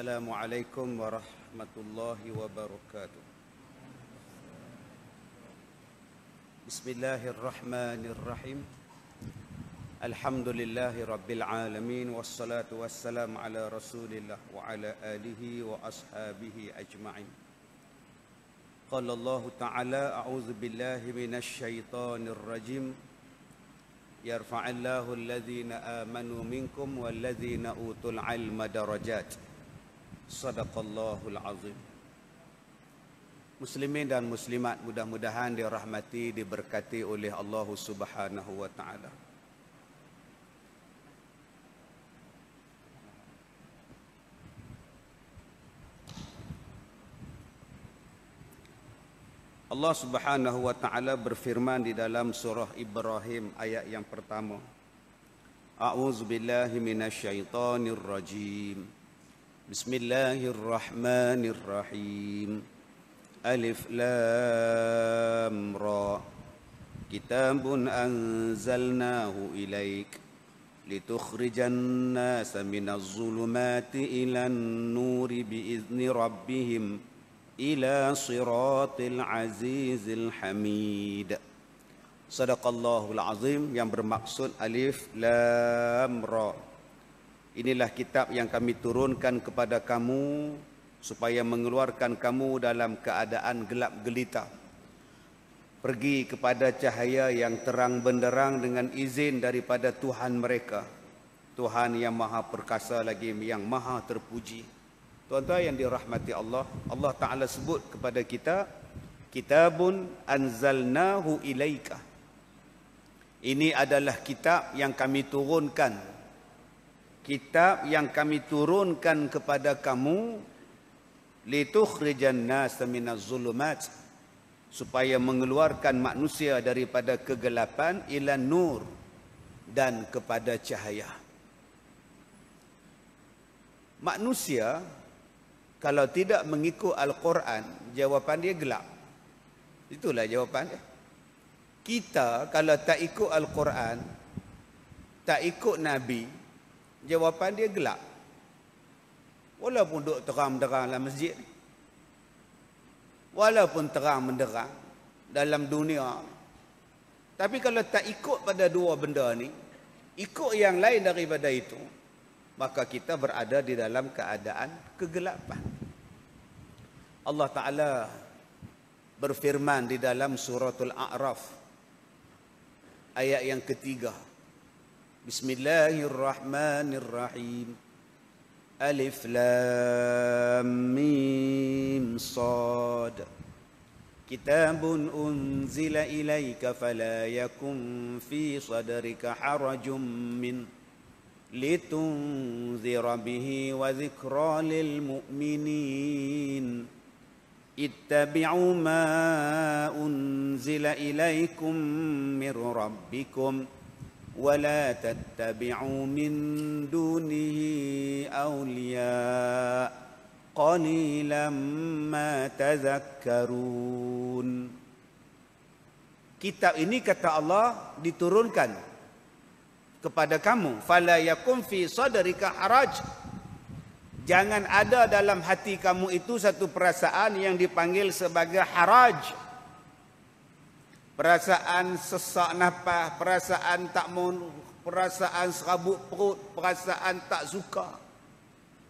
Assalamualaikum warahmatullahi wabarakatuh. Bismillahirrahmanirrahim. Alhamdulillahi rabbil alamin. Wassalatu wassalamu ala rasulillah wa ala alihi wa ashabihi ajma'in. Qala Allah ta'ala, a'udzu billahi minasy syaithanir rajim. Yarfa'illahu alladhina amanu minkum walladhina utul ilma darajat. Sadaqallahul azim. Muslimin dan muslimat, mudah-mudahan dirahmati, diberkati oleh Allah Subhanahu wa taala. Allah Subhanahu wa taala berfirman di dalam surah Ibrahim ayat yang pertama. A'udzu billahi minasyaitonir rajim. Bismillahirrahmanirrahim. Alif lam ra. Kitabun anzalnahu ilaik litukhrijan nasa minaz zulumati ilan nuri biizni rabbihim ila siratil azizil hamid. Sadaqallahul azim, yang bermaksud alif lam ra. Inilah kitab yang kami turunkan kepada kamu supaya mengeluarkan kamu dalam keadaan gelap gelita, pergi kepada cahaya yang terang benderang dengan izin daripada Tuhan mereka, Tuhan yang maha perkasa lagi yang maha terpuji. Tuan-tuan yang dirahmati Allah, Allah Ta'ala sebut kepada kita, kitabun anzalnahu ilaika. Ini adalah kitab yang kami turunkan, kitab yang kami turunkan kepada kamu, litukhrijan nasa minaz zulumat, supaya mengeluarkan manusia daripada kegelapan ila nur, dan kepada cahaya. Manusia kalau tidak mengikut Al-Quran, jawapan dia gelap. Itulah jawapan dia. Kita kalau tak ikut Al-Quran, tak ikut Nabi, jawapan dia gelap. Walaupun duduk terang-menderang dalam masjid, walaupun terang menderang dalam dunia, tapi kalau tak ikut pada dua benda ni, ikut yang lain daripada itu, maka kita berada di dalam keadaan kegelapan. Allah Ta'ala berfirman di dalam suratul A'raf ayat yang ketiga. Bismillahirrahmanirrahim. Alif lam mim sad. Kitabun unzila ilaika fala yakun fi sadrika harajum min litunzira bihi wa dzikra lil mu'minin. Ittabi'u ma unzila ilaikum mir rabbikum wa la tattabi'u min dunihi awliya qalilan ma tadhakkarun. Kitab ini, kata Allah, diturunkan kepada kamu, fala yakum fi sadrika haraj. Jangan ada dalam hati kamu itu satu perasaan yang dipanggil sebagai haraj. Perasaan sesak nafas, perasaan tak mau, perasaan serabut perut, perasaan tak suka,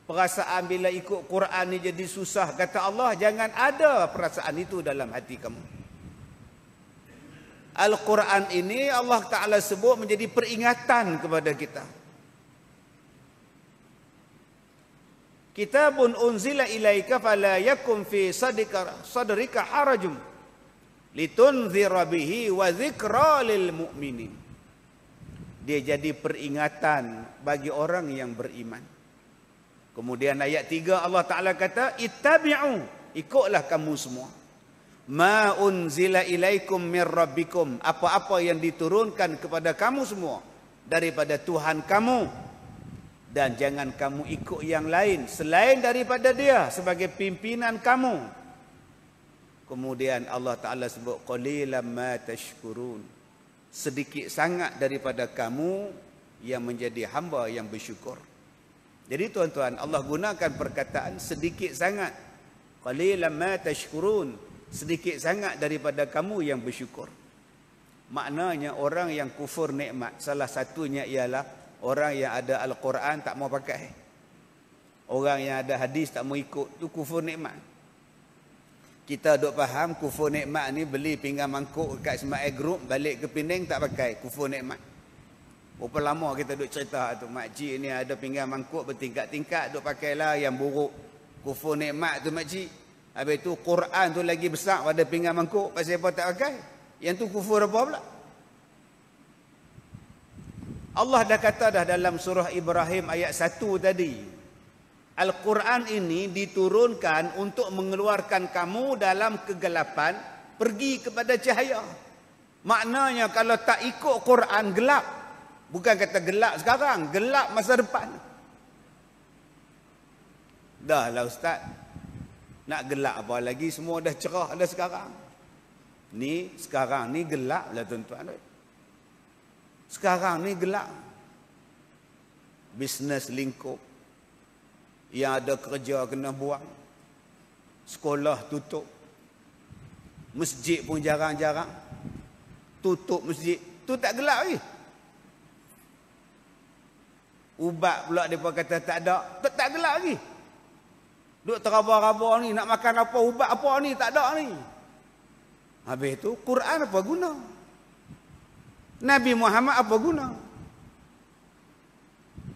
perasaan bila ikut Quran ni jadi susah. Kata Allah, jangan ada perasaan itu dalam hati kamu. Al-Quran ini Allah Ta'ala sebut menjadi peringatan kepada kita. Kitabun unzila ilaika fala yakum fi sadrika harajum litunzira bihi wa dzikra lil mu'minin. Dia jadi peringatan bagi orang yang beriman. Kemudian ayat 3 Allah Ta'ala kata, ittabi'u, ikutlah kamu semua, ma unzila ilaikum mir rabbikum, apa-apa yang diturunkan kepada kamu semua daripada Tuhan kamu, dan jangan kamu ikut yang lain selain daripada dia sebagai pimpinan kamu. Kemudian Allah Ta'ala sebut, qalilan ma tashkurun, sedikit sangat daripada kamu yang menjadi hamba yang bersyukur. Jadi tuan-tuan, Allah gunakan perkataan sedikit sangat. Qalilan ma tashkurun. Sedikit sangat daripada kamu yang bersyukur. Maknanya orang yang kufur nikmat, salah satunya ialah orang yang ada Al-Quran tak mau pakai. Orang yang ada hadis tak mau ikut, tu kufur nikmat. Kita duk faham kufur nikmat ni beli pinggan mangkuk kat Smart Air Group, balik ke Penang tak pakai, kufur nikmat. Berapa lama kita duk cerita tu, makcik ni ada pinggan mangkuk bertingkat-tingkat, duk pakailah yang buruk. Kufur nikmat tu makcik. Habis tu Quran tu lagi besar pada pinggan mangkuk, pasal apa tak pakai? Yang tu kufur apa pula? Allah dah kata dah dalam surah Ibrahim ayat 1 tadi. Al-Quran ini diturunkan untuk mengeluarkan kamu dalam kegelapan, pergi kepada cahaya. Maknanya kalau tak ikut Quran gelap. Bukan kata gelap sekarang, gelap masa depan. Dah lah Ustaz. Nak gelap apa lagi, semua dah cerah dah sekarang. Ni sekarang ni gelap lah tuan-tuan. Sekarang ni gelap. Bisnes lingkup. Yang ada kerja kena buang. Sekolah tutup. Masjid pun jarang-jarang. Tutup masjid. Tu tak gelap lagi. Ubat pula mereka kata tak ada. Tak gelap lagi. Duk teraba-raba ni. Nak makan apa, ubat apa ni. Tak ada ni. Habis tu Quran apa guna? Nabi Muhammad apa guna?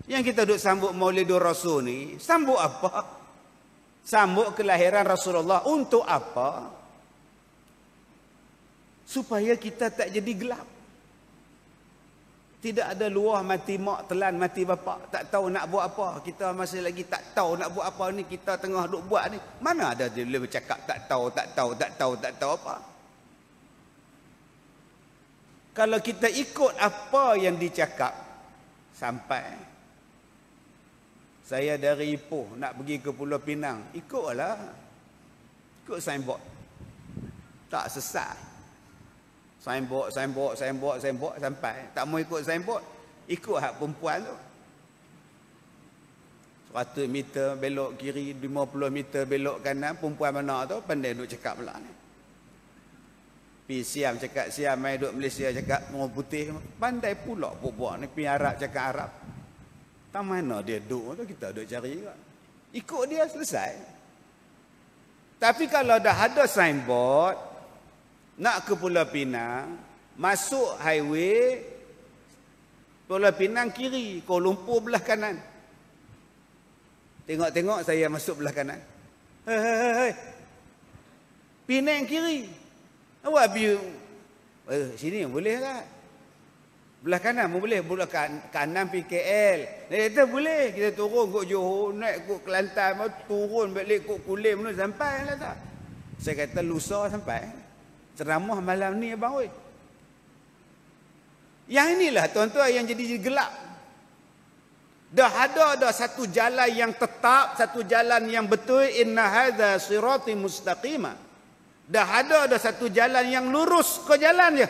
Yang kita duk sambut Maulidur Rasul ni, sambut apa? Sambut kelahiran Rasulullah untuk apa? Supaya kita tak jadi gelap. Tidak ada luah mati mak, telan mati bapa, tak tahu nak buat apa. Kita masih lagi tak tahu nak buat apa ni, kita tengah duk buat ni. Mana ada dia boleh bercakap tak tahu apa? Kalau kita ikut apa yang dicakap, sampai. Saya dari Ipoh nak pergi ke Pulau Pinang, ikutlah. Ikut signboard. Tak sesat. Signboard sampai. Tak mau ikut signboard, ikut hak perempuan tu. 100 meter belok kiri, 50 meter belok kanan, perempuan mana tu pandai duk cakap pula ni. Pi Siam cakap Siam, mai duk Malaysia cakap orang putih, pandai pula buat ni. Pi Arab cakap Arab. Tak mana dia duk tu, kita duk cari kan. Ikut dia selesai. Tapi kalau dah ada signboard nak ke Pulau Pinang, masuk highway Pulau Pinang kiri, Kuala Lumpur belah kanan. Tengok-tengok saya masuk belah kanan. Hei. Pinang kiri. Awak view. Sini boleh tak? Belah kanan pun boleh. Belah kanan PKL. Kita boleh. Kita turun kot Johor, naik kot Kelantan, turun balik kot Kulim, sampai lah tak? Saya kata lusa sampai. Ceramah malam ni abang oi. Yang inilah tuan-tuan yang jadi gelap. Dah ada satu jalan yang tetap, satu jalan yang betul. Inna hadza sirati mustaqima. Dah ada satu jalan yang lurus ke jalan dia.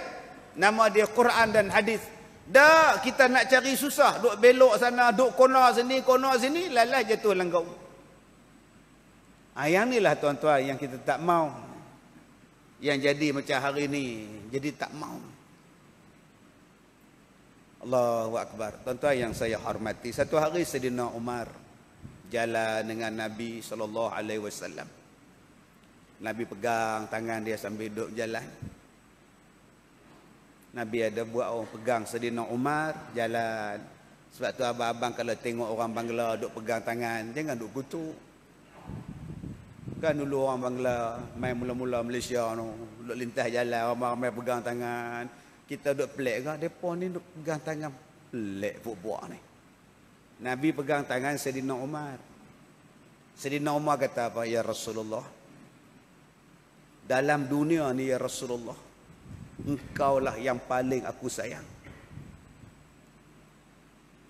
Nama dia Quran dan hadis. Dah kita nak cari susah, duk belok sana, duk kona sini, lalah jatuh langgau. Yang inilah tuan-tuan yang kita tak mau. Yang jadi macam hari ni, jadi tak mau. Allahu Akbar. Tuan-tuan yang saya hormati, satu hari Saidina Umar jalan dengan Nabi SAW. Nabi pegang tangan dia sambil duduk jalan. Nabi ada buat orang pegang Saidina Umar jalan. Sebab tu abang-abang kalau tengok orang Bangla duk pegang tangan, jangan duk kutuk. Kan dulu orang Bangla main mula-mula Malaysia no, duk lintas jalan ramai-ramai pegang tangan. Kita duk pelik kan, depa ni duk pegang tangan pelik buat ni. Nabi pegang tangan Saidina Umar. Saidina Umar kata apa? Ya Rasulullah, dalam dunia ni ya Rasulullah, engkaulah yang paling aku sayang.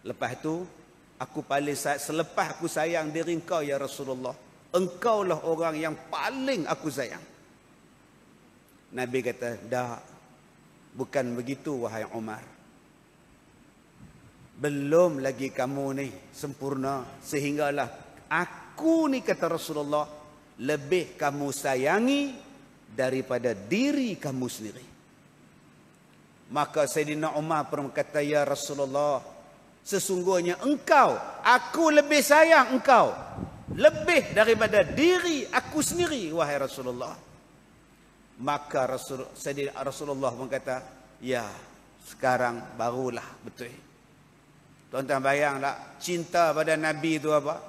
Lepas tu aku paling selepas aku sayang diri engkau ya Rasulullah, engkaulah orang yang paling aku sayang. Nabi kata, dah, bukan begitu wahai Umar. belum lagi kamu ni sempurna sehinggalah aku ni, kata Rasulullah, lebih kamu sayangi daripada diri kamu sendiri. Maka Sayyidina Umar pun berkata, ya Rasulullah, sesungguhnya engkau, aku lebih sayang engkau lebih daripada diri aku sendiri, wahai Rasulullah. Maka Rasulullah pun kata, ya, sekarang barulah betul. Tuan-tuan bayang tak, cinta pada Nabi itu apa?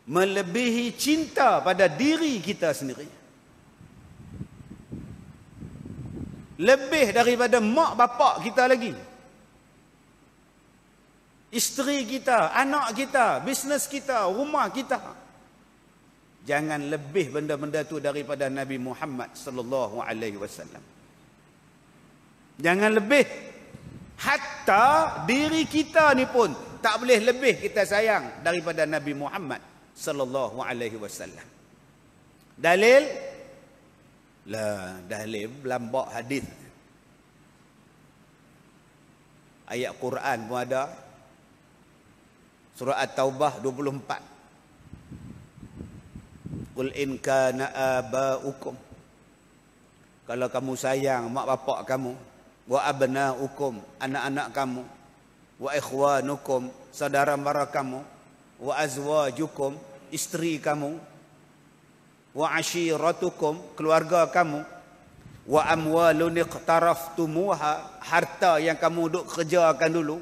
Melebihi cinta pada diri kita sendiri. Lebih daripada mak bapak kita lagi. Isteri kita, anak kita, bisnes kita, rumah kita. Jangan lebih benda-benda tu daripada Nabi Muhammad sallallahu alaihi wasallam. Jangan lebih. Hatta diri kita ni pun tak boleh lebih kita sayang daripada Nabi Muhammad sallallahu alaihi wasallam. Dalil? Dalil lambak hadis. Ayat Quran pun ada. Surah At-Taubah 24. Qul in kana aba'ukum, kalau kamu sayang mak bapak kamu, wa abna'ukum, anak-anak kamu, wa ikhwanukum, saudara-mara kamu, wa azwajukum, isteri kamu, wa ashiratukum, keluarga kamu, wa amwalun iqtaraftumuha, harta yang kamu duk kerjakan dulu,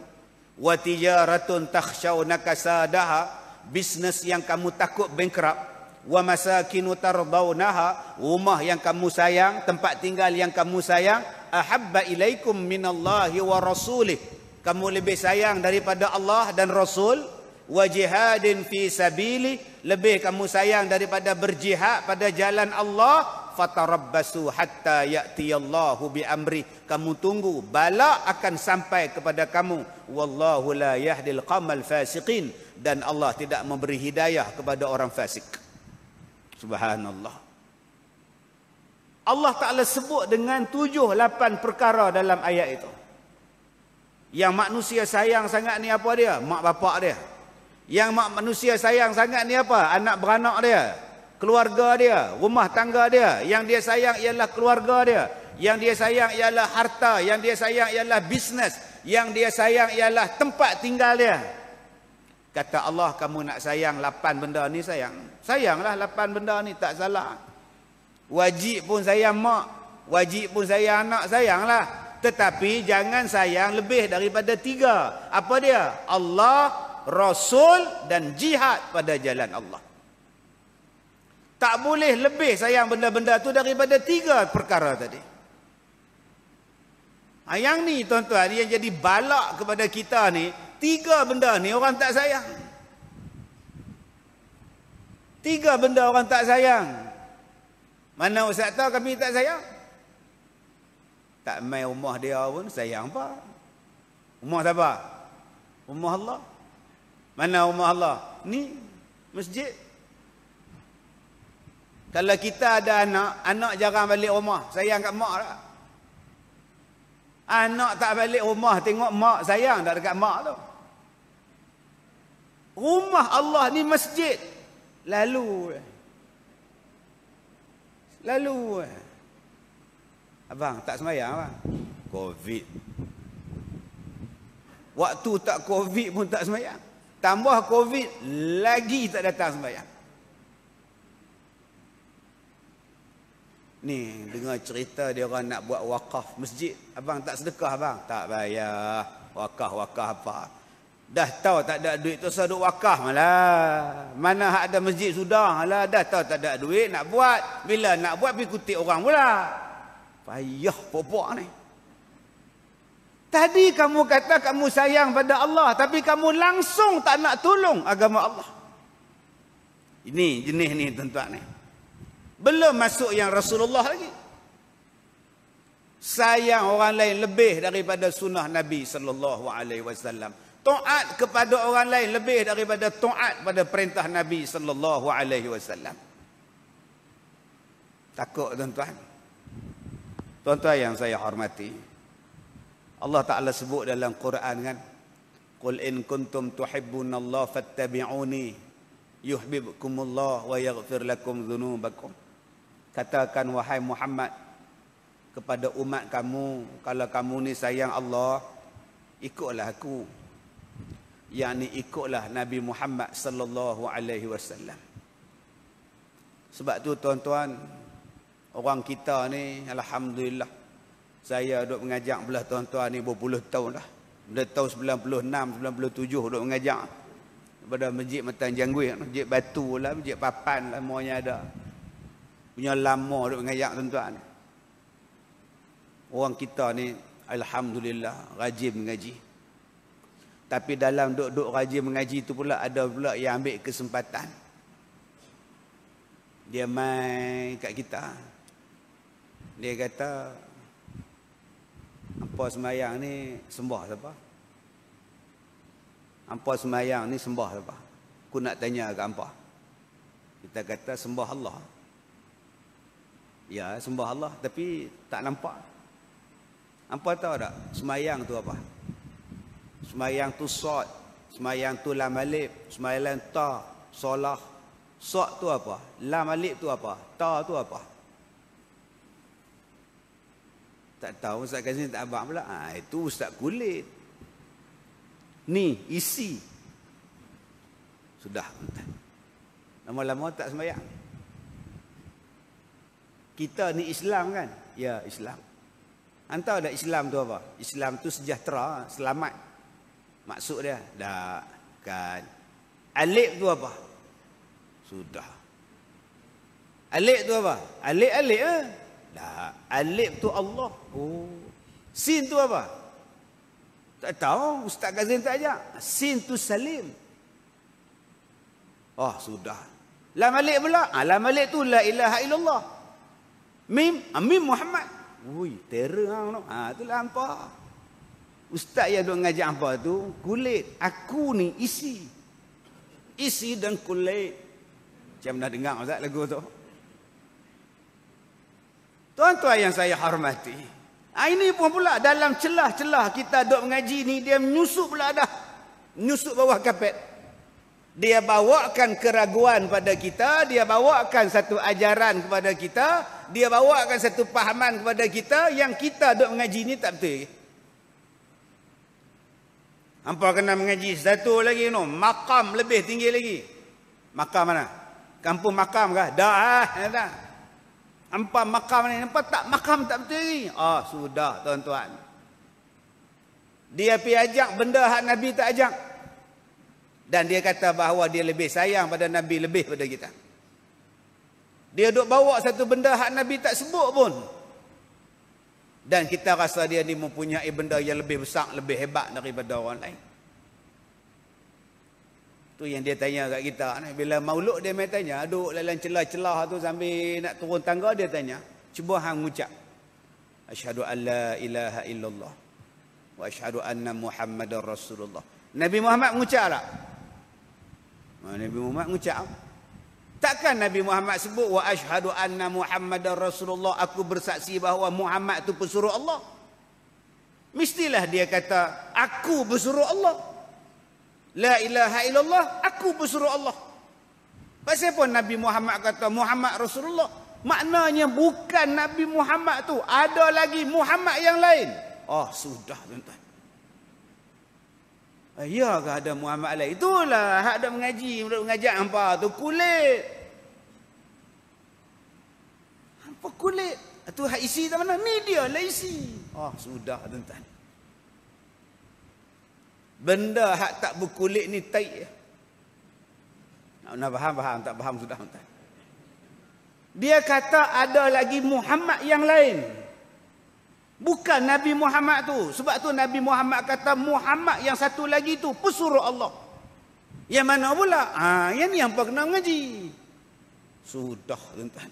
wa tijaratun takhshawna kasadaha, bisnes yang kamu takut bankrupt, wa masakinu tardawnaha, rumah yang kamu sayang, tempat tinggal yang kamu sayang, ahabba ilaikum minallahi wa rasulih, kamu lebih sayang daripada Allah dan Rasul, wa jihadin fi sabili, lebih kamu sayang daripada berjihad pada jalan Allah, fatarabbasu hatta ya'tiyallahu bi amri, kamu tunggu bala akan sampai kepada kamu, wallahu la yahdil qaumal fasiqin, dan Allah tidak memberi hidayah kepada orang fasik. Subhanallah. Allah Ta'ala sebut dengan 7-8 perkara dalam ayat itu. Yang manusia sayang sangat ni apa dia? Mak bapak dia. Yang manusia sayang sangat ni apa? Anak beranak dia, keluarga dia, rumah tangga dia. Yang dia sayang ialah keluarga dia. Yang dia sayang ialah harta. Yang dia sayang ialah bisnes. Yang dia sayang ialah tempat tinggal dia. Kata Allah, kamu nak sayang 8 benda ni, sayanglah 8 benda ni, tak salah. Wajib pun sayang mak, wajib pun sayang anak, sayanglah. Tetapi jangan sayang lebih daripada 3. Apa dia? Allah, Rasul dan jihad pada jalan Allah. Tak boleh lebih sayang benda-benda tu daripada 3 perkara tadi. Yang ni tuan-tuan, yang jadi balak kepada kita ni, 3 benda ni orang tak sayang. 3 benda orang tak sayang. Mana ustaz tahu kami tak sayang? Tak main rumah dia pun sayang apa? Rumah siapa? Rumah Allah. Mana rumah Allah? Ni masjid. Kalau kita ada anak jarang balik rumah, sayang kat mak tak? Anak tak balik rumah tengok mak, sayang tak dekat mak tu? Rumah Allah ni masjid. Lalu abang tak sembahyang abang. Covid. Waktu tak Covid pun tak sembahyang. Tambah Covid lagi tak datang sembahyang. Ni dengar cerita dia orang nak buat wakaf masjid. Abang tak sedekah abang? Tak bayar. Wakaf apa? Dah tahu tak ada duit tu saya duk wakaf malah. Mana ada masjid sudah lah. Dah tahu tak ada duit nak buat. Bila nak buat pergi kutip orang pula. Payah popok ni. Tadi kamu kata kamu sayang pada Allah, tapi kamu langsung tak nak tolong agama Allah. Ini jenis ni tuan-tuan ni. Belum masuk yang Rasulullah lagi. Sayang orang lain lebih daripada sunnah Nabi sallallahu alaihi wasallam. Taat kepada orang lain lebih daripada taat pada perintah Nabi sallallahu alaihi wasallam. Takut tuan-tuan. Tuan-tuan yang saya hormati, Allah Ta'ala sebut dalam Quran kan, Qul in kuntum tuhibbunallaha fattabi'uni yuhibbukumullah wa yaghfir lakum dzunubakum. Katakan wahai Muhammad kepada umat kamu, kalau kamu ni sayang Allah, ikutlah aku. Yakni ikutlah Nabi Muhammad sallallahu alaihi wasallam. Sebab tu tuan-tuan, orang kita ni alhamdulillah, saya duk mengajak belah tuan-tuan ni berpuluh tahun dah. Dah tahun 96, 97 duk mengajak. Daripada Masjid Matan Jangguih, Masjid Batu lah, Masjid Papan lah, semuanya ada. Punya lama duk mengajak tuan-tuan. Orang kita ni alhamdulillah rajin mengaji. Tapi dalam duk rajin mengaji tu pula ada pula yang ambil kesempatan. Dia mai kat kita. Dia kata, hampa semayang ni sembah siapa? Hampa semayang ni sembah siapa? Aku nak tanya kat hampa. Kita kata sembah Allah. Ya, sembah Allah, tapi tak nampak. Hampa tahu tak semayang tu apa? Semayang tu sod, semayang tu lam alif, semayang ta, solah. Sod tu apa? Lam alif tu apa? Ta tu apa? Tak tahu, Ustaz Kazim tak abang pula. Itu Ustaz kulit. Ni isi. Sudah. Lama-lama tak sembahyang. Kita ni Islam kan? Ya, Islam. Anda tahu tak Islam tu apa? Islam tu sejahtera, selamat. Maksud dia? Tak, kan. Alif tu apa? Sudah. Alif tu apa? Alif Tak. Alif tu Allah. Oh. Sin tu apa? Tak tahu. Ustaz Kazim tak ajak. Sin tu Salim. Oh, sudah. Lam alif pula. Lam alif tu la ilaha illallah. Mim. Mim Muhammad. Ui, terror hang tu. Itulah hampa. Ustaz yang duk ngajak hampa tu, kulit. Aku ni isi. Isi dan kulit. Macam pernah dengar Ustaz lagu tu. Tuan-tuan yang saya hormati, ini pun pula dalam celah-celah kita duk mengaji ni, dia menyusup pula dah. Menyusup bawah kapet. Dia bawakan keraguan pada kita, dia bawakan satu ajaran kepada kita, dia bawakan satu pahaman kepada kita yang kita duk mengaji ni tak betul. Hampa kena mengaji satu lagi no, makam lebih tinggi lagi. Makam mana? Kampung makam kah? Dah. Hampa makam ni, nampak tak makam tak betul lagi. Sudah tuan-tuan. Dia pergi ajak benda hak Nabi tak ajak. Dan dia kata bahawa dia lebih sayang pada Nabi lebih pada kita. Dia duk bawa satu benda hak Nabi tak sebut pun. Dan kita rasa dia ni mempunyai benda yang lebih besar, lebih hebat daripada orang lain. Tu yang dia tanya kat kita. Bila maulud dia main tanya, duduk dalam celah-celah tu sambil nak turun tangga, dia tanya, cuba hang ucap, asyhadu an la ilaha illallah wa asyhadu anna Muhammadar Rasulullah. Nabi Muhammad mengucap tak? Nabi Muhammad mengucap. Takkan Nabi Muhammad sebut wa asyhadu anna Muhammadar Rasulullah, aku bersaksi bahawa Muhammad tu pesuruh Allah. Mestilah dia kata aku pesuruh Allah. La ilaha illallah, aku pesuruh Allah. Pasal apa Nabi Muhammad kata Muhammad Rasulullah? Maknanya bukan Nabi Muhammad tu, ada lagi Muhammad yang lain. Sudah tuan-tuan. Ya ke ada Muhammad lain? Itulah hak dak mengaji, mengajak hampa tu kulit. Hampa kulit. Tu hak isi tak mana? Ni dia lah isi. Sudah tuan-tuan. Benda hak tak berkulit ni taik. Nak faham, tak faham sudah tuan-tuan. Dia kata ada lagi Muhammad yang lain. Bukan Nabi Muhammad tu. Sebab tu Nabi Muhammad kata Muhammad yang satu lagi tu pesuruh Allah. Yang mana pula? Yang ni hampa kena mengaji. Sudah tuan-tuan.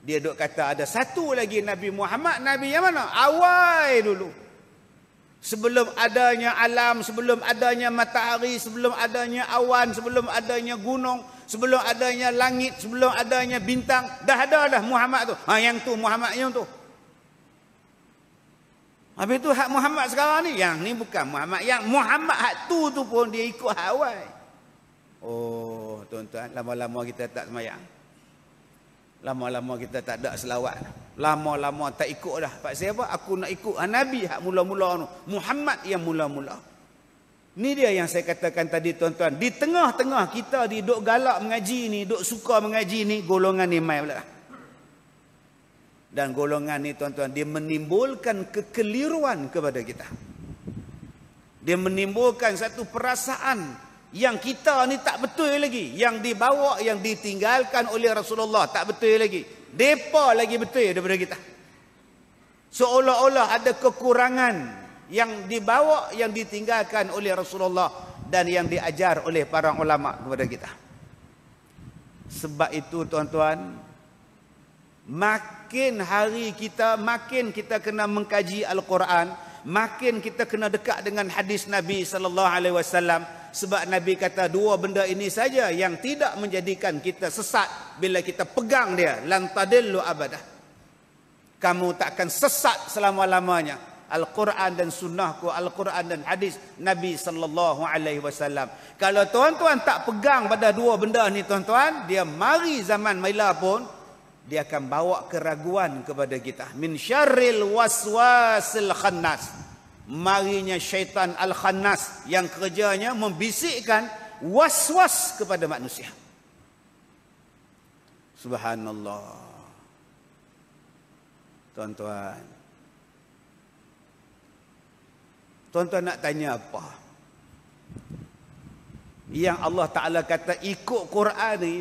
Dia duk kata ada satu lagi Nabi Muhammad. Nabi yang mana? Awal dulu. Sebelum adanya alam, sebelum adanya matahari, sebelum adanya awan, sebelum adanya gunung, sebelum adanya langit, sebelum adanya bintang, dah ada dah Muhammad tu. Yang tu Muhammad yang tu. Habis tu hak Muhammad sekarang ni, yang ni bukan Muhammad. Yang Muhammad hak tu pun dia ikut hak awal. Oh, tuan-tuan, lama-lama kita tak semayang. Lama-lama kita tak ada selawat. Lama-lama tak ikut dah. Pasal apa? Aku nak ikut Nabi hak mula-mula tu. Muhammad yang mula-mula. Ni dia yang saya katakan tadi, tuan-tuan. Di tengah-tengah kita di duk galak mengaji ni, duk suka mengaji ni, golongan ni mai pula. Dan golongan ni, tuan-tuan, dia menimbulkan kekeliruan kepada kita. Dia menimbulkan satu perasaan yang kita ni tak betul lagi. Yang dibawa, yang ditinggalkan oleh Rasulullah tak betul lagi. Depa lagi betul daripada kita. Seolah-olah ada kekurangan yang dibawa, yang ditinggalkan oleh Rasulullah dan yang diajar oleh para ulama kepada kita. Sebab itu, tuan-tuan, makin hari kita, makin kita kena mengkaji Al-Quran, makin kita kena dekat dengan hadis Nabi SAW. Sebab Nabi kata dua benda ini saja yang tidak menjadikan kita sesat bila kita pegang dia. Lan tadillu abadah. Kamu tak akan sesat selama-lamanya. Al-Quran dan sunnahku, Al-Quran dan hadis Nabi SAW. Kalau tuan-tuan tak pegang pada dua benda ni, tuan-tuan, dia mari zaman maila pun, dia akan bawa keraguan kepada kita. Min syarril waswasil khannas. Marinya syaitan al-khannas yang kerjanya membisikkan was-was kepada manusia. Subhanallah. Tuan-tuan. Tuan-tuan nak tanya apa? Yang Allah Ta'ala kata ikut Quran ni,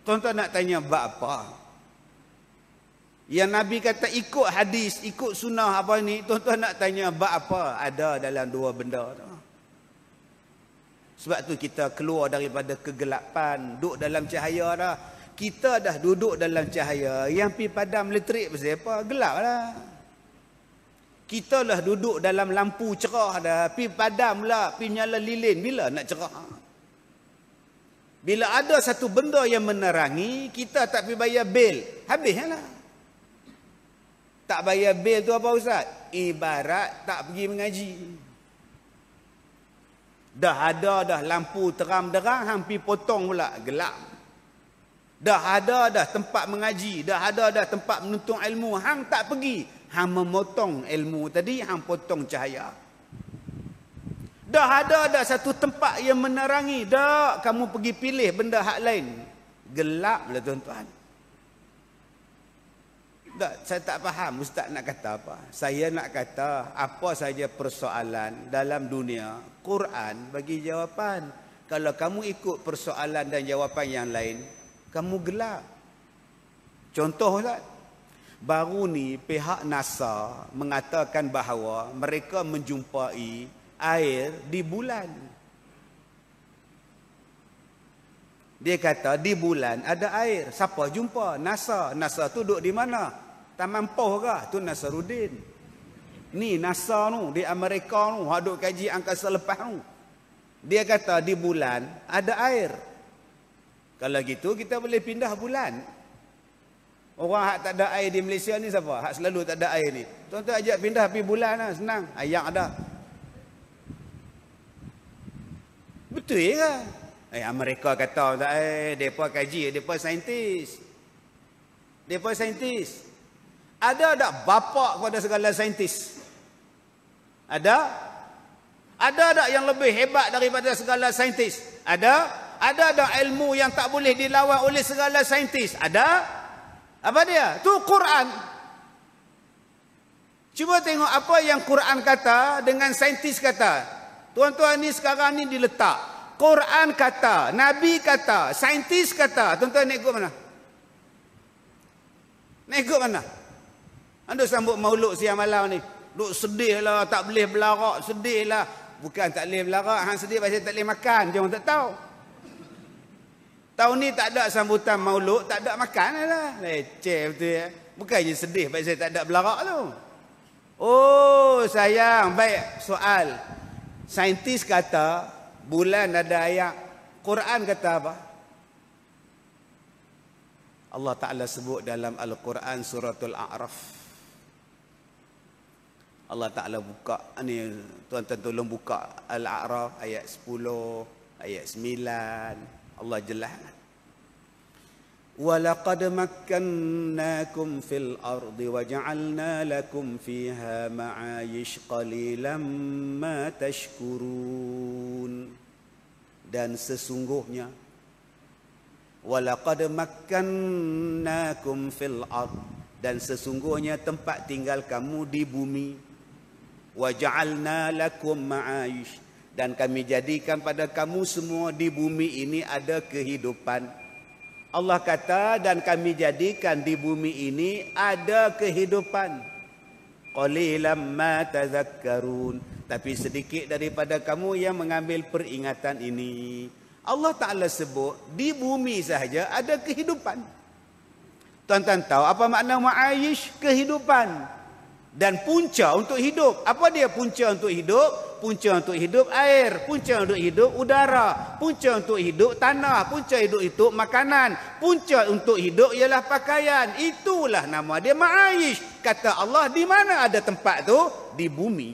tuan-tuan nak tanya bab apa? Yang Nabi kata ikut hadis, ikut sunnah apa ni, tuan-tuan nak tanya bab apa? Ada dalam dua benda tu. Sebab tu kita keluar daripada kegelapan, duduk dalam cahaya dah. Kita dah duduk dalam cahaya, yang pi padam elektrik pasal apa? Gelap lah. Kita lah duduk dalam lampu cerah dah, pi padam lah, pi nyala lilin, bila nak cerah? Bila ada satu benda yang menerangi, kita tak pi bayar bil, habislah. Tak bayar bil tu apa ustaz? Ibarat tak pergi mengaji. Dah ada dah lampu terang-derang, hampir potong pula, gelap. Dah ada dah tempat mengaji, dah ada dah tempat menuntut ilmu, hang tak pergi, hang memotong ilmu tadi, hang potong cahaya. Dah ada dah satu tempat yang menerangi, dah kamu pergi pilih benda hak lain, gelap lah tuan-tuan. Tak, saya tak faham ustaz nak kata apa. Saya nak kata apa saja persoalan dalam dunia, Quran bagi jawapan. Kalau kamu ikut persoalan dan jawapan yang lain, kamu gelap. Contoh ustaz, baru ni pihak NASA mengatakan bahawa mereka menjumpai air di bulan. Dia kata di bulan ada air. Siapa jumpa? NASA. NASA tu duduk di mana? Taman Poh ke? Tu Nasaruddin. Ni NASA tu di Amerika tu, duk kaji angkasa lepas tu. Dia kata di bulan ada air. Kalau gitu kita boleh pindah bulan. Orang hak tak ada air di Malaysia ni siapa? Hak selalu tak ada air ni. Tuan-tuan ajak pindah pergi bulan lah, senang. Ayam ada. Betul ke? Amerika kata, mereka kaji, mereka saintis. Mereka saintis. Ada tak bapa kepada segala saintis? Ada? Ada tak yang lebih hebat daripada segala saintis? Ada? Ada tak ilmu yang tak boleh dilawan oleh segala saintis? Ada? Apa dia? Tu Quran. Cuba tengok apa yang Quran kata dengan saintis kata. Tuan-tuan ni sekarang ni diletak. Quran kata, Nabi kata, saintis kata. Tuan-tuan nak ikut mana? Nak ikut mana? Anda sambut maulud siang malam ni. Duk sedih lah, tak boleh belarak, sedih lah. Bukan tak boleh belarak, hang sedih pasal tak boleh makan. Jangan tak tahu. Tahun ni tak ada sambutan maulud, tak ada makan lah. Leceh betul ya. Bukannya sedih pasal tak ada belarak tu. Oh sayang, baik soal. Saintis kata, bulan ada ayat. Quran kata apa? Allah Ta'ala sebut dalam Al-Quran suratul A'raf. Allah Ta'ala buka ni, tuan-tuan tolong buka Al-A'raf ayat 10, ayat 9. Allah jelaskan. وَلَقَدْ مَكَّنَّاكُمْ فِي الْأَرْضِ وَجَعَلْنَا لَكُمْ فِيهَا مَعَايِشْ قَلِيلًا مَا تَشْكُرُونَ. Dan sesungguhnya وَلَقَدْ مَكَّنَّاكُمْ فِي الْأَرْضِ, dan sesungguhnya tempat tinggal kamu di bumi. وَجَعَلْنَا لَكُمْ مَعَايِشْ, dan kami jadikan pada kamu semua di bumi ini ada kehidupan. Allah kata, dan kami jadikan di bumi ini ada kehidupan. Qalilan ma tadhakkarun, tapi sedikit daripada kamu yang mengambil peringatan ini. Allah Ta'ala sebut di bumi sahaja ada kehidupan. Tuan-tuan tahu apa makna ma'ayish? Kehidupan. Dan punca untuk hidup. Apa dia punca untuk hidup? Punca untuk hidup air, punca untuk hidup udara, punca untuk hidup tanah, punca hidup itu makanan, punca untuk hidup ialah pakaian. Itulah nama dia ma'ayish. Kata Allah, di mana ada tempat tu? Di bumi.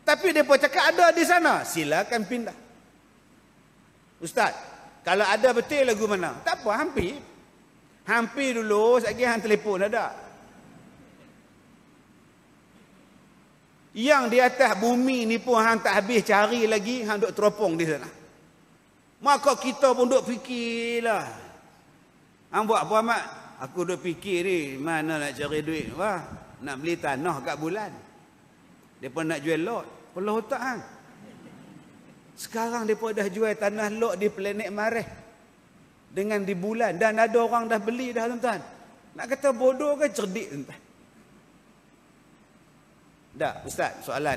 Tapi mereka cakap ada di sana. Silakan pindah. Ustaz, kalau ada betul lagu mana? Tak apa, hampir. Hampir dulu, sekali hang telefon ada. Yang di atas bumi ni pun hang tak habis cari lagi, hang duk teropong di sana. Maka kita pun duk fikirlah. Hang buat apa amat? Aku duk fikir ni, mana nak cari duit? Wah, nak beli tanah kat bulan. Depa nak jual lot. Pelah otak hang. Sekarang depa dah jual tanah lot di planet Mareh dengan di bulan, dan ada orang dah beli dah, tuan-tuan. Nak kata bodoh ke cerdik, tuan-tuan? Tak, Ustaz, soalan.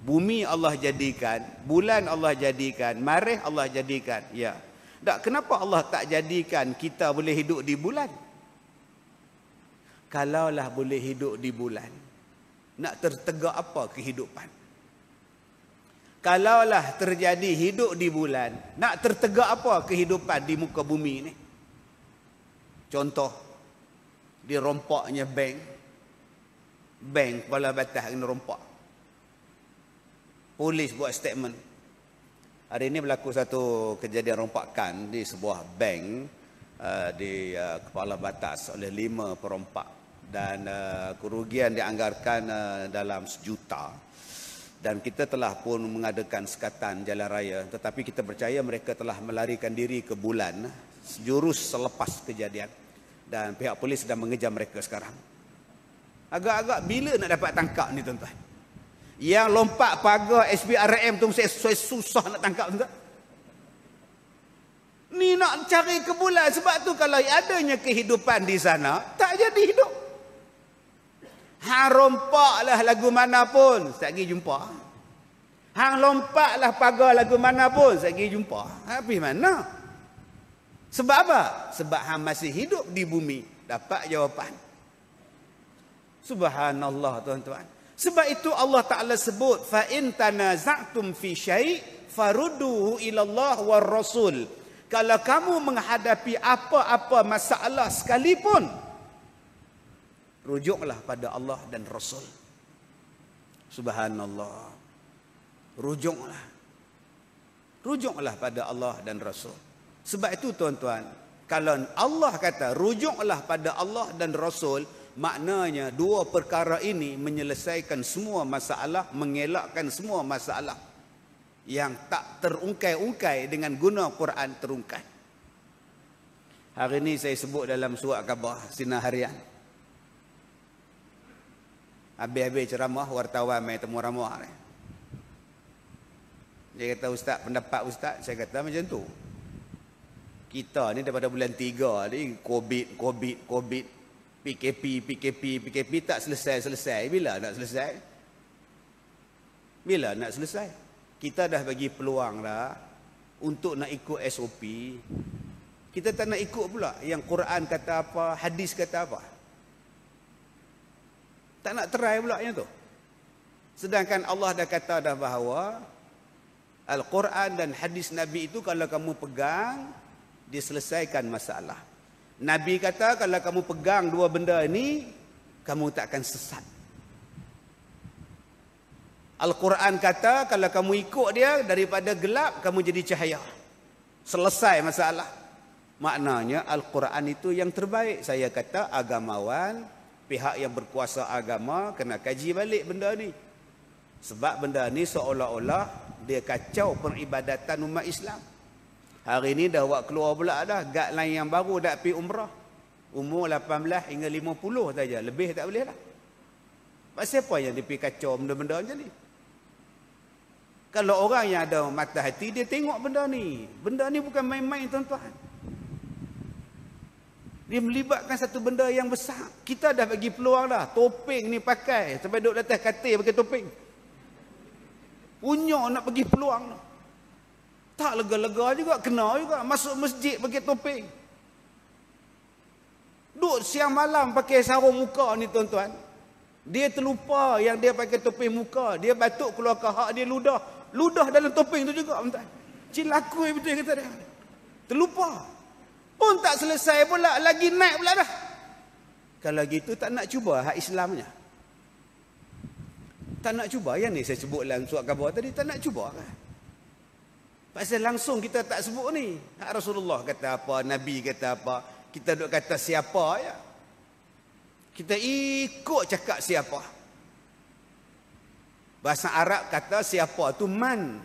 Bumi Allah jadikan, bulan Allah jadikan, Mareh Allah jadikan. Ya. Tak, kenapa Allah tak jadikan kita boleh hidup di bulan? Kalaulah boleh hidup di bulan, nak tertegak apa kehidupan? Kalaulah terjadi hidup di bulan, nak tertegak apa kehidupan di muka bumi ni? Contoh, dirompaknya bank kepala batas kena rompak. Polis buat statement. Hari ini berlaku satu kejadian rompakan di sebuah bank di kepala batas oleh 5 perompak, dan kerugian dianggarkan dalam 1 juta. Dan kita telah pun mengadakan sekatan jalan raya, tetapi kita percaya mereka telah melarikan diri ke bulan sejurus selepas kejadian, dan pihak polis sedang mengejar mereka sekarang. Agak-agak bila nak dapat tangkap ni, tuan-tuan? Yang lompat pagar SPRM tu saya susah nak tangkap, tuan-tuan. Ni nak cari ke bulan, sebab tu kalau adanya kehidupan di sana, tak jadi hidup. Hang rompaklah lagu mana pun, tak pergi jumpa. Hang lompatlah pagar lagu mana pun, tak pergi jumpa. Habis mana? Sebab apa? Sebab hang masih hidup di bumi. Dapat jawapan. Subhanallah, tuan-tuan. Sebab itu Allah Ta'ala sebut, fa in tanaza'tum fi syai' farudduhu ila Allah war Rasul. Kalau kamu menghadapi apa-apa masalah sekalipun, rujuklah pada Allah dan Rasul. Subhanallah. Rujuklah pada Allah dan Rasul. Sebab itu, tuan-tuan, kalau Allah kata rujuklah pada Allah dan Rasul, maknanya dua perkara ini menyelesaikan semua masalah, mengelakkan semua masalah yang tak terungkai-ungkai dengan guna Quran terungkai. Hari ini saya sebut dalam surat khabar Sinar Harian. Habis-habis ceramah, wartawan main temu ramah. Dia kata, Ustaz, pendapat Ustaz? Saya kata macam tu. Kita ni daripada bulan 3 ni COVID, PKP tak selesai. Bila nak selesai? Kita dah bagi peluang dah untuk nak ikut SOP. Kita tak nak ikut pula yang Quran kata apa, hadis kata apa. Tak nak try pula yang tu. Sedangkan Allah dah kata dah bahawa Al-Quran dan hadis Nabi itu kalau kamu pegang, diselesaikan masalah. Nabi kata kalau kamu pegang dua benda ini, kamu tak akan sesat. Al-Quran kata kalau kamu ikut dia, daripada gelap kamu jadi cahaya. Selesai masalah. Maknanya Al-Quran itu yang terbaik. Saya kata agamawan, pihak yang berkuasa agama kena kaji balik benda ni. Sebab benda ni seolah-olah dia kacau peribadatan umat Islam. Hari ni dah buat keluar pula dah guideline yang baru dah pergi umrah. Umur 18 hingga 50 saja, lebih tak boleh lah. Pasal apa yang dia pergi kacau benda-benda macam ni? Kalau orang yang ada mata hati, dia tengok benda ni. Benda ni bukan main-main, tuan-tuan. Dia melibatkan satu benda yang besar. Kita dah bagi peluang dah. Topeng ni pakai. Sampai duduk atas katil pakai topeng. Punya nak bagi peluang. Tak lega-lega juga. Kena juga. Masuk masjid pakai topeng. Duduk siang malam pakai sarung muka ni, tuan-tuan. Dia terlupa yang dia pakai topeng muka. Dia batuk keluar kahak, dia ludah. Ludah dalam topeng tu juga, tuan-tuan. Cilakui betul kata dia. Terlupa. Pun tak selesai pula, lagi naik pula dah. Kalau gitu tak nak cuba hak Islamnya. Tak nak cuba. Yang ni saya sebut dalam surat khabar tadi, tak nak cuba kan. Pasal langsung kita tak sebut ni. Hak Rasulullah kata apa, Nabi kata apa, kita duk kata siapa ya. Kita ikut cakap siapa. Bahasa Arab kata siapa tu man.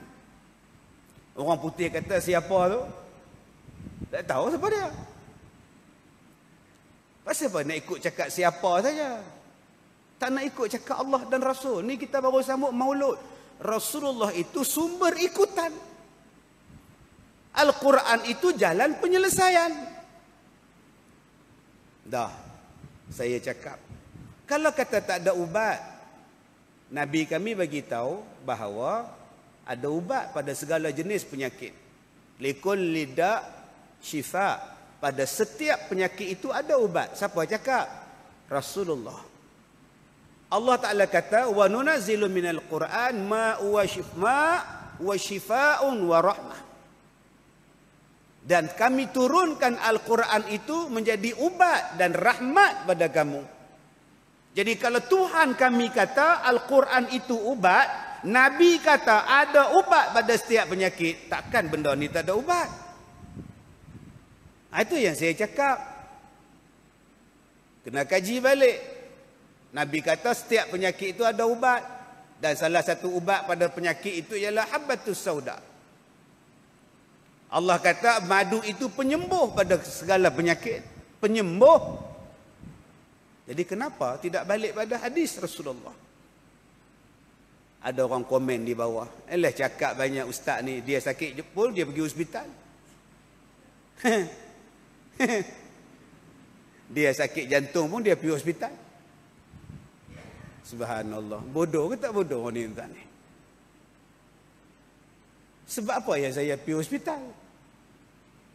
Orang putih kata siapa tu tak tahu siapa dia. Pasal apa nak ikut cakap siapa saja? Tak nak ikut cakap Allah dan Rasul. Ni kita baru sambut Maulud. Rasulullah itu sumber ikutan. Al-Quran itu jalan penyelesaian. Dah, saya cakap. Kalau kata tak ada ubat, Nabi kami bagi tahu bahawa ada ubat pada segala jenis penyakit. Likul lidak syifa. Pada setiap penyakit itu ada ubat. Siapa cakap? Rasulullah. Allah Ta'ala kata, wa nunazzilu minal Qur'an ma wa shifaa'un wa rahmah. Dan kami turunkan Al-Quran itu menjadi ubat dan rahmat pada kamu. Jadi kalau Tuhan kami kata Al-Quran itu ubat, Nabi kata ada ubat pada setiap penyakit, takkan benda ni tak ada ubat? Itu yang saya cakap. Kena kaji balik. Nabi kata setiap penyakit itu ada ubat. Dan salah satu ubat pada penyakit itu ialah habbatus sauda. Allah kata madu itu penyembuh pada segala penyakit. Penyembuh. Jadi kenapa tidak balik pada hadis Rasulullah? Ada orang komen di bawah. Cakap banyak ustaz ni. Dia sakit jepul, dia pergi hospital. Dia sakit jantung pun dia pergi hospital. Subhanallah. Bodoh ke tak bodoh orang ni tuan ni? Sebab apa yang saya pergi hospital?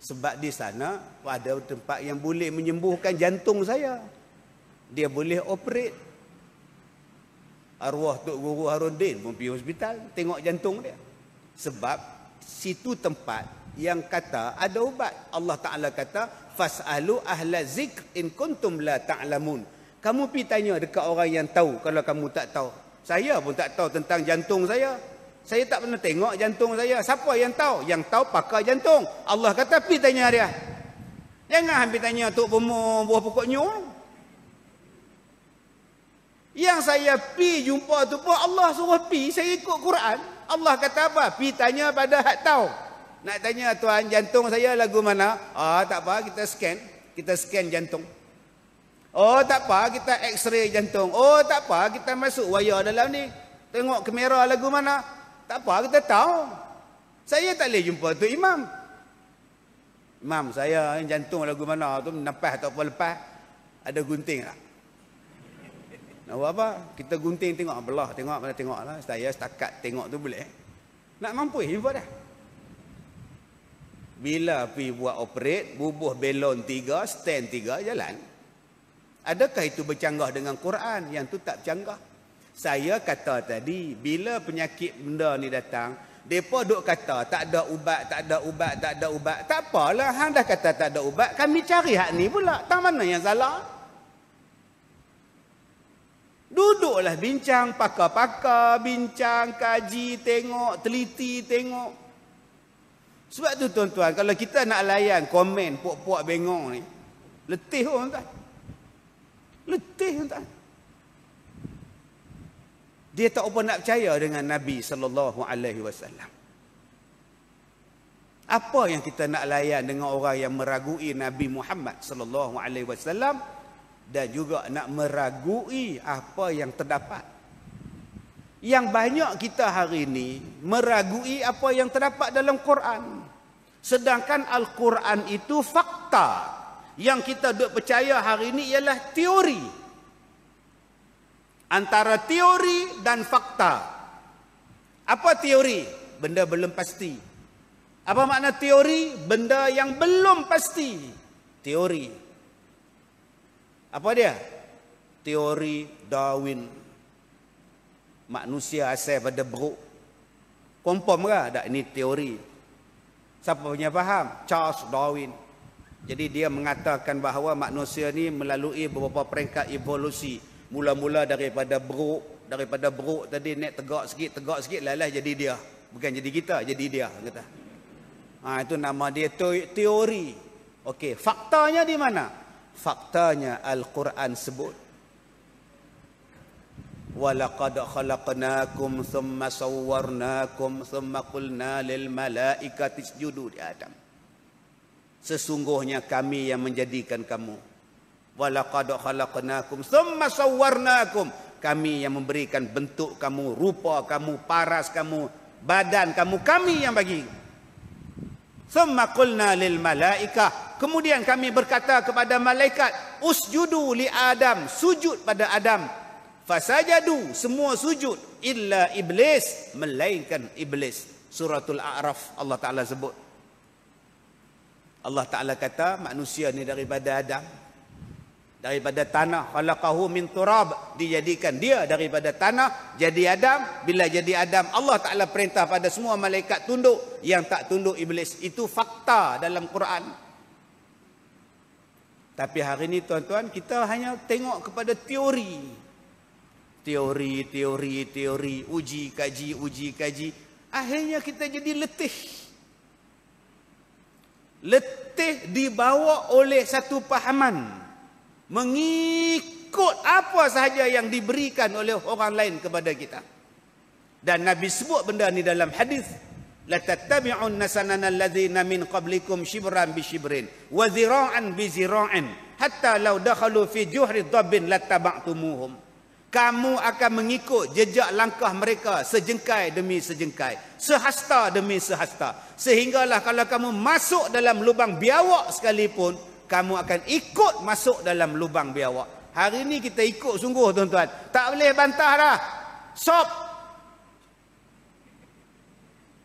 Sebab di sana ada tempat yang boleh menyembuhkan jantung saya. Dia boleh operate. Arwah Tok Guru Harudin pun pergi hospital tengok jantung dia. Sebab situ tempat yang kata ada ubat. Allah Ta'ala kata fas'alu ahla zikr in kuntum la ta'lamun. Kamu pergi tanya dekat orang yang tahu kalau kamu tak tahu. Saya pun tak tahu tentang jantung saya. Saya tak pernah tengok jantung saya. Siapa yang tahu? Yang tahu pakar jantung. Allah kata pergi tanya dia. Jangan ambil tanya Tok Bomo buah pokok nyung. Yang saya pergi jumpa tu pun Allah suruh pergi. Saya ikut Quran. Allah kata apa? Pergi tanya pada hak tahu. Nak tanya tuan jantung saya lagu mana? Tak apa kita scan. Kita scan jantung. Tak apa kita x-ray jantung. Tak apa kita masuk wayar dalam ni. Tengok kamera lagu mana? Tak apa kita tahu. Saya tak boleh jumpa tu imam. Imam saya jantung lagu mana tu nampak tak apa lepas. Ada gunting tak? Nak buat apa? Kita gunting tengok belah. Tengok mana tengok lah. Saya setakat tengok tu boleh. Nak mampu jumpa dah. Bila pergi buat operate, bubuh belon 3, stand 3, jalan. Adakah itu bercanggah dengan Quran? Yang tu tak bercanggah. Saya kata tadi, bila penyakit benda ni datang, mereka duk kata tak ada ubat, tak ada ubat, tak ada ubat. Tak apalah, hang dah kata tak ada ubat, kami cari hak ni pula. Tang mana yang salah? Duduklah bincang, pakar-pakar, bincang, kaji, tengok, teliti, tengok. Sebab tu tuan-tuan, kalau kita nak layan komen puak-puak bengong ni, letih tuan-tuan. Letih tuan-tuan. Dia tak apa nak percaya dengan Nabi SAW. Apa yang kita nak layan dengan orang yang meragui Nabi Muhammad SAW dan juga nak meragui apa yang terdapat. Yang banyak kita hari ini meragui apa yang terdapat dalam Quran. Sedangkan Al-Quran itu fakta. Yang kita duk percaya hari ini ialah teori. Antara teori dan fakta. Apa teori? Benda belum pasti. Apa makna teori? Benda yang belum pasti. Teori. Apa dia? Teori Darwin. Manusia asal pada buruk. Confirm ke? Tak, ini teori. Siapa punya faham? Charles Darwin. Jadi dia mengatakan bahawa manusia ni melalui beberapa peringkat evolusi. Mula-mula daripada buruk. Daripada buruk tadi naik tegak sikit, lalah jadi dia. Bukan jadi kita, jadi dia. Kata. Itu nama dia teori. Okey, faktanya di mana? Faktanya Al-Quran sebut. Walaqad khalaqnakum thumma sawwarnakum thumma qulna lil malaikati isjudu li Adam. Sesungguhnya kami yang menjadikan kamu. Walaqad khalaqnakum thumma sawwarnakum. Kami yang memberikan bentuk kamu, rupa kamu, paras kamu, badan kamu, kami yang bagi. Thumma qulna lil malaikah. Kemudian kami berkata kepada malaikat, usjudu li Adam, sujud pada Adam. Fasajadu, semua sujud, illa iblis, melainkan iblis. Suratul A'raf Allah Ta'ala sebut. Allah Ta'ala kata manusia ni daripada Adam, daripada tanah. Khalaqahu min turab, dijadikan dia daripada tanah, jadi Adam. Bila jadi Adam, Allah Ta'ala perintah pada semua malaikat tunduk. Yang tak tunduk iblis. Itu fakta dalam Quran. Tapi hari ini tuan-tuan, kita hanya tengok kepada teori. Teori, uji, kaji. Akhirnya kita jadi letih. Letih dibawa oleh satu pahaman. Mengikut apa sahaja yang diberikan oleh orang lain kepada kita. Dan Nabi sebut benda ni dalam hadis. La tattabi'unna sanana allazina min qablikum shibran bi shibrin wa zira'an bi zira'in hatta law dakhalu fi juhri dhabbin lattaba'tumuhum. Kamu akan mengikut jejak langkah mereka sejengkai demi sejengkai, sehasta demi sehasta. Sehinggalah kalau kamu masuk dalam lubang biawak sekalipun, kamu akan ikut masuk dalam lubang biawak. Hari ini kita ikut sungguh tuan-tuan. Tak boleh bantah dah. Sop.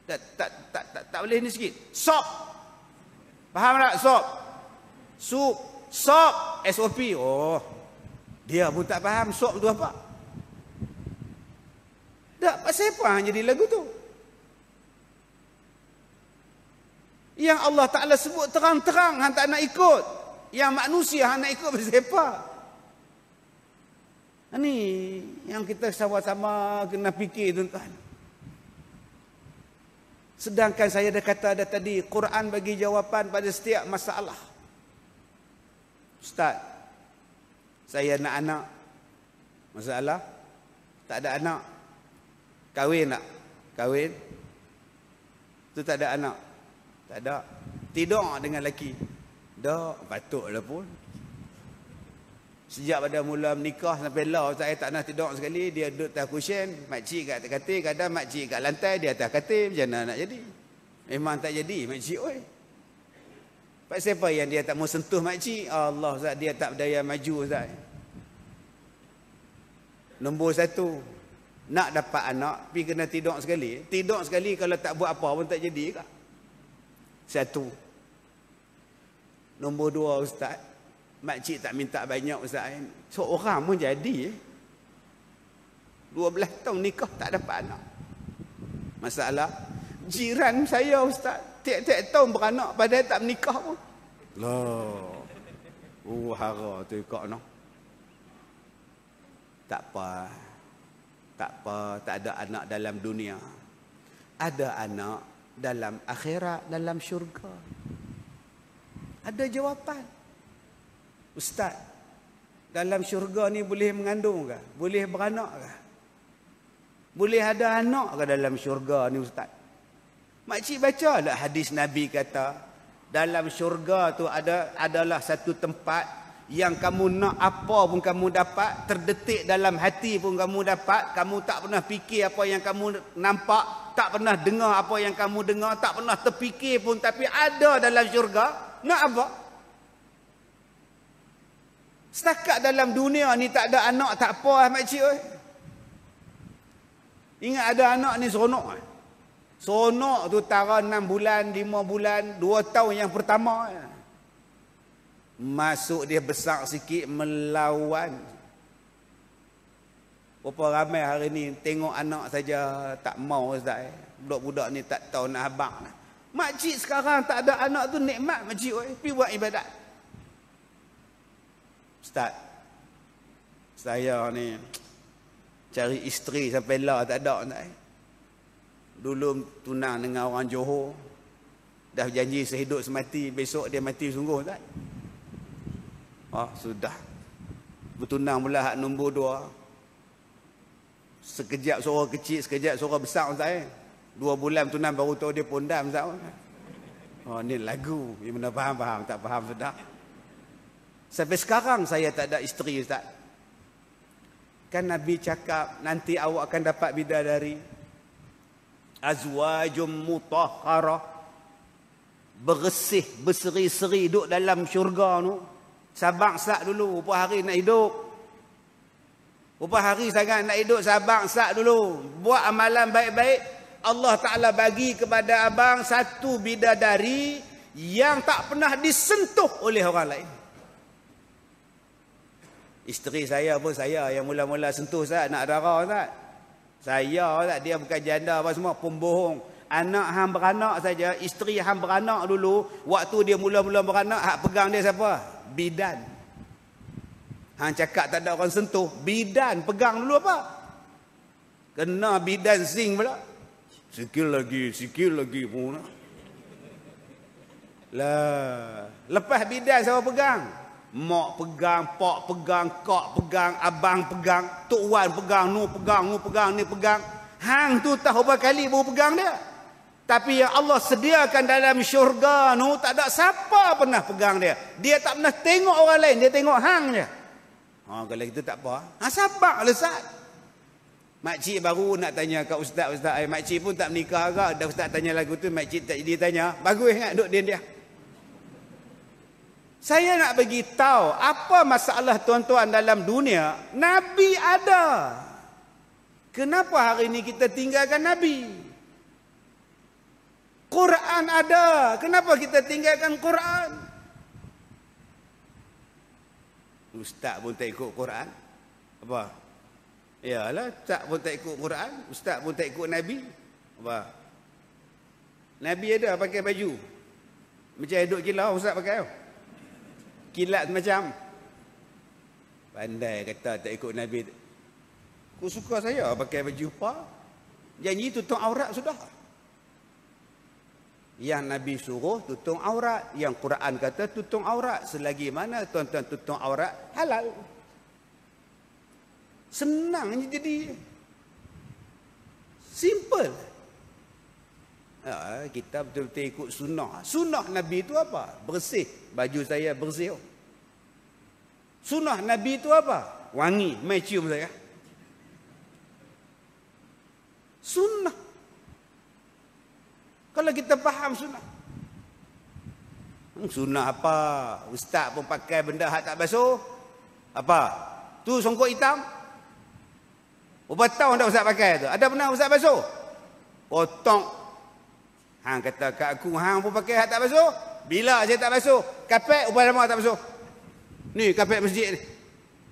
Tak boleh ni sikit. Sop. Faham tak? Sop. Sup. Sop. SOP. Oh. Dia pun tak faham sop tu apa. Tak, pasal apa hang jadi lagu tu? Yang Allah Ta'ala sebut terang-terang hang tak nak ikut. Yang manusia hang nak ikut pasal apa? Ini yang kita sama-sama kena fikir tuan-tuan. Sedangkan saya dah kata dah tadi, Quran bagi jawapan pada setiap masalah. Ustaz, saya nak anak. Masalah? Tak ada anak. Kahwin tak? Kahwin? Tu tak ada anak. Tak ada. Tidur dengan lelaki. Tak, patutlah pun. Sejak pada mula menikah sampai lah, saya tak nak tidur sekali. Dia duduk atas kusyen, makcik kat atas katil, kadang makcik kat lantai, dia atas katil. Macam mana nak jadi? Memang tak jadi makcik oi. Pasal apa yang dia tak mau sentuh makcik? Allah Ustaz, dia tak berdaya maju Ustaz. Nombor satu, nak dapat anak, pergi kena tidur sekali. Tidur sekali kalau tak buat apa pun tak jadi kak. Satu. Nombor dua Ustaz, makcik tak minta banyak Ustaz. Seorang pun jadi 12 tahun nikah tak dapat anak. Masalah, jiran saya Ustaz, tiap-tiap tahun beranak padahal tak menikah pun. Lah. Hara tu kak noh. Tak apa. Tak apa, tak ada anak dalam dunia. Ada anak dalam akhirat, dalam syurga. Ada jawapan. Ustaz, dalam syurga ni boleh mengandung ke? Boleh beranak ke? Boleh ada anak ke dalam syurga ni Ustaz? Makcik baca lah hadis Nabi kata, dalam syurga tu adalah satu tempat yang kamu nak apa pun kamu dapat, terdetik dalam hati pun kamu dapat, kamu tak pernah fikir apa yang kamu nampak, tak pernah dengar apa yang kamu dengar, tak pernah terfikir pun, tapi ada dalam syurga. Nak apa? Setakat dalam dunia ni tak ada anak, tak apa makcik oi. Ingat ada anak ni seronok. Seronok tu tara 6 bulan, 5 bulan, 2 tahun yang pertama. Masuk dia besar sikit melawan. Berapa ramai hari ni tengok anak saja tak mau Ustaz. Budak-budak ni tak tahu nak abang. Makcik sekarang tak ada anak tu nikmat makcik oi, pergi buat ibadat. Ustaz, saya ni cari isteri sampai lah tak ada Ustaz. Dulu tunang dengan orang Johor, dah janji sehidup semati, besok dia mati sungguh Ustaz. Sudah bertunang pula hak nombor 2. Sekejap suara kecil, sekejap suara besar Ustaz. 2 bulan tunang baru tahu dia pondam Ustaz. Ni lagu, yang mana faham-faham, tak faham sudah. Sampai sekarang saya tak ada isteri Ustaz. Kan Nabi cakap nanti awak akan dapat bidadari, azwajum mutahharah, bersih, berseri-seri duduk dalam syurga tu. Sabar sak dulu, berapa hari nak hidup. Berapa hari sangat nak hidup, sabar sak dulu. Buat amalan baik-baik. Allah Ta'ala bagi kepada abang satu bidadari yang tak pernah disentuh oleh orang lain. Isteri saya pun saya yang mula-mula sentuh Ustaz, nak darah Ustaz. Saya Ustaz, dia bukan janda apa semua, pembohong. Anak hang beranak saja, isteri hang beranak dulu, waktu dia mula-mula beranak, hak pegang dia siapa? Bidan. Hang cakap tak ada orang sentuh, bidan pegang dulu apa? Kena bidan sing pula. Sikit lagi pun. Lah, lepas bidan siapa pegang? Mak pegang, pak pegang, kak pegang, abang pegang, tok wan pegang, nu pegang, ni pegang. Hang tu tahu berapa kali baru pegang dia. Tapi yang Allah sediakan dalam syurga tu tak ada siapa pernah pegang dia. Dia tak pernah tengok orang lain, dia tengok hang je. Kalau itu tak apa. Sabar Ustaz. Makcik baru nak tanya kat ustaz, makcik pun tak menikah agak, dah ustaz tanya lagu tu, makcik tak jadi tanya. Bagus ingat duduk dia. Saya nak bagi tahu apa masalah tuan-tuan dalam dunia. Nabi ada. Kenapa hari ini kita tinggalkan Nabi? Quran ada. Kenapa kita tinggalkan Quran? Ustaz pun tak ikut Quran. Apa? Yalah, tak pun tak ikut Quran. Ustaz pun tak ikut Nabi. Apa? Nabi ada pakai baju macam hidup kilau, Ustaz pakai kilat macam. Pandai kata tak ikut Nabi. Aku suka saya pakai baju apa? Janji tutup aurat sudah. Yang Nabi suruh tutup aurat, yang Quran kata tutup aurat. Selagi mana tuan-tuan tutup aurat, halal. Senang jadi. Simple. Kita betul-betul ikut sunnah. Sunnah Nabi itu apa? Bersih. Baju saya bersih. Sunnah Nabi itu apa? Wangi. Mai cium saya. Sunnah. Kalau kita faham sunnah. Sunnah apa? Ustaz pun pakai benda hak tak basuh. Apa? Tu songkok hitam. Berapa tahun dah Ustaz pakai tu? Ada pernah Ustaz basuh? Potong. Hang kata kat aku, hang pun pakai hak tak basuh? Bila saya tak basuh? Kapek upah lama tak basuh. Ni kapek masjid ni.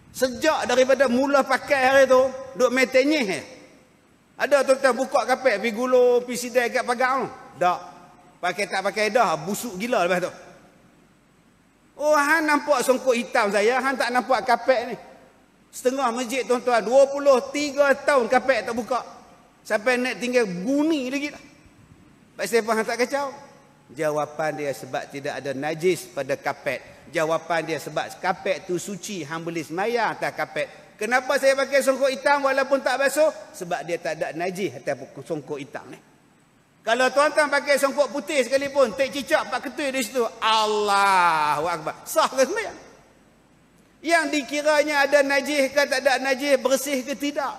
Sejak daripada mula pakai hari tu, duk main tenyih. Ada tuan-tuan buka kapek, pergi gulung, pergi sidai kat pagar tu. Tak. Pakai tak pakai dah, busuk gila lepas tu. Oh, hang nampak songkok hitam saya, hang tak nampak kapek ni. Setengah masjid tuan-tuan 23 tahun kapek tak buka. Sampai nak tinggal bunyi lagi dah. Pak Stefan tak kacau. Jawapan dia sebab tidak ada najis pada kapet. Jawapan dia sebab kapet tu suci, hang boleh sembahyang atas kapet. Kenapa saya pakai songkok hitam walaupun tak basuh? Sebab dia tak ada najis atas songkok hitam ni. Kalau tuan-tuan pakai songkok putih sekalipun, tek cicak pak ketul di situ, Allahu Akbar. Sah ke sembahyang? Yang dikiranya ada najis ke tak ada najis, bersih ke tidak?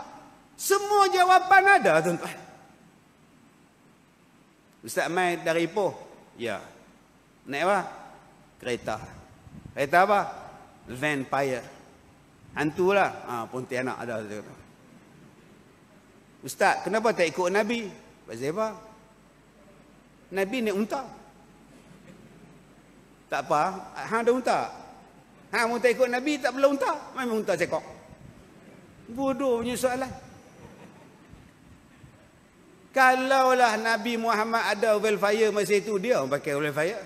Semua jawapan ada, tuan-tuan. Ustaz mai dari Ipoh. Ya. Naik apa? Kereta. Kereta apa? Vampire. Hantulah. Pontianak ada. Ustaz, kenapa tak ikut Nabi? Pasal apa? Nabi naik unta. Tak apa. Hang ada unta. Hang mau tak ikut Nabi, tak perlu unta. Memang unta cekok. Bodoh punya soalan. Kalaulah Nabi Muhammad ada wildfire masa itu, dia pakai wildfire.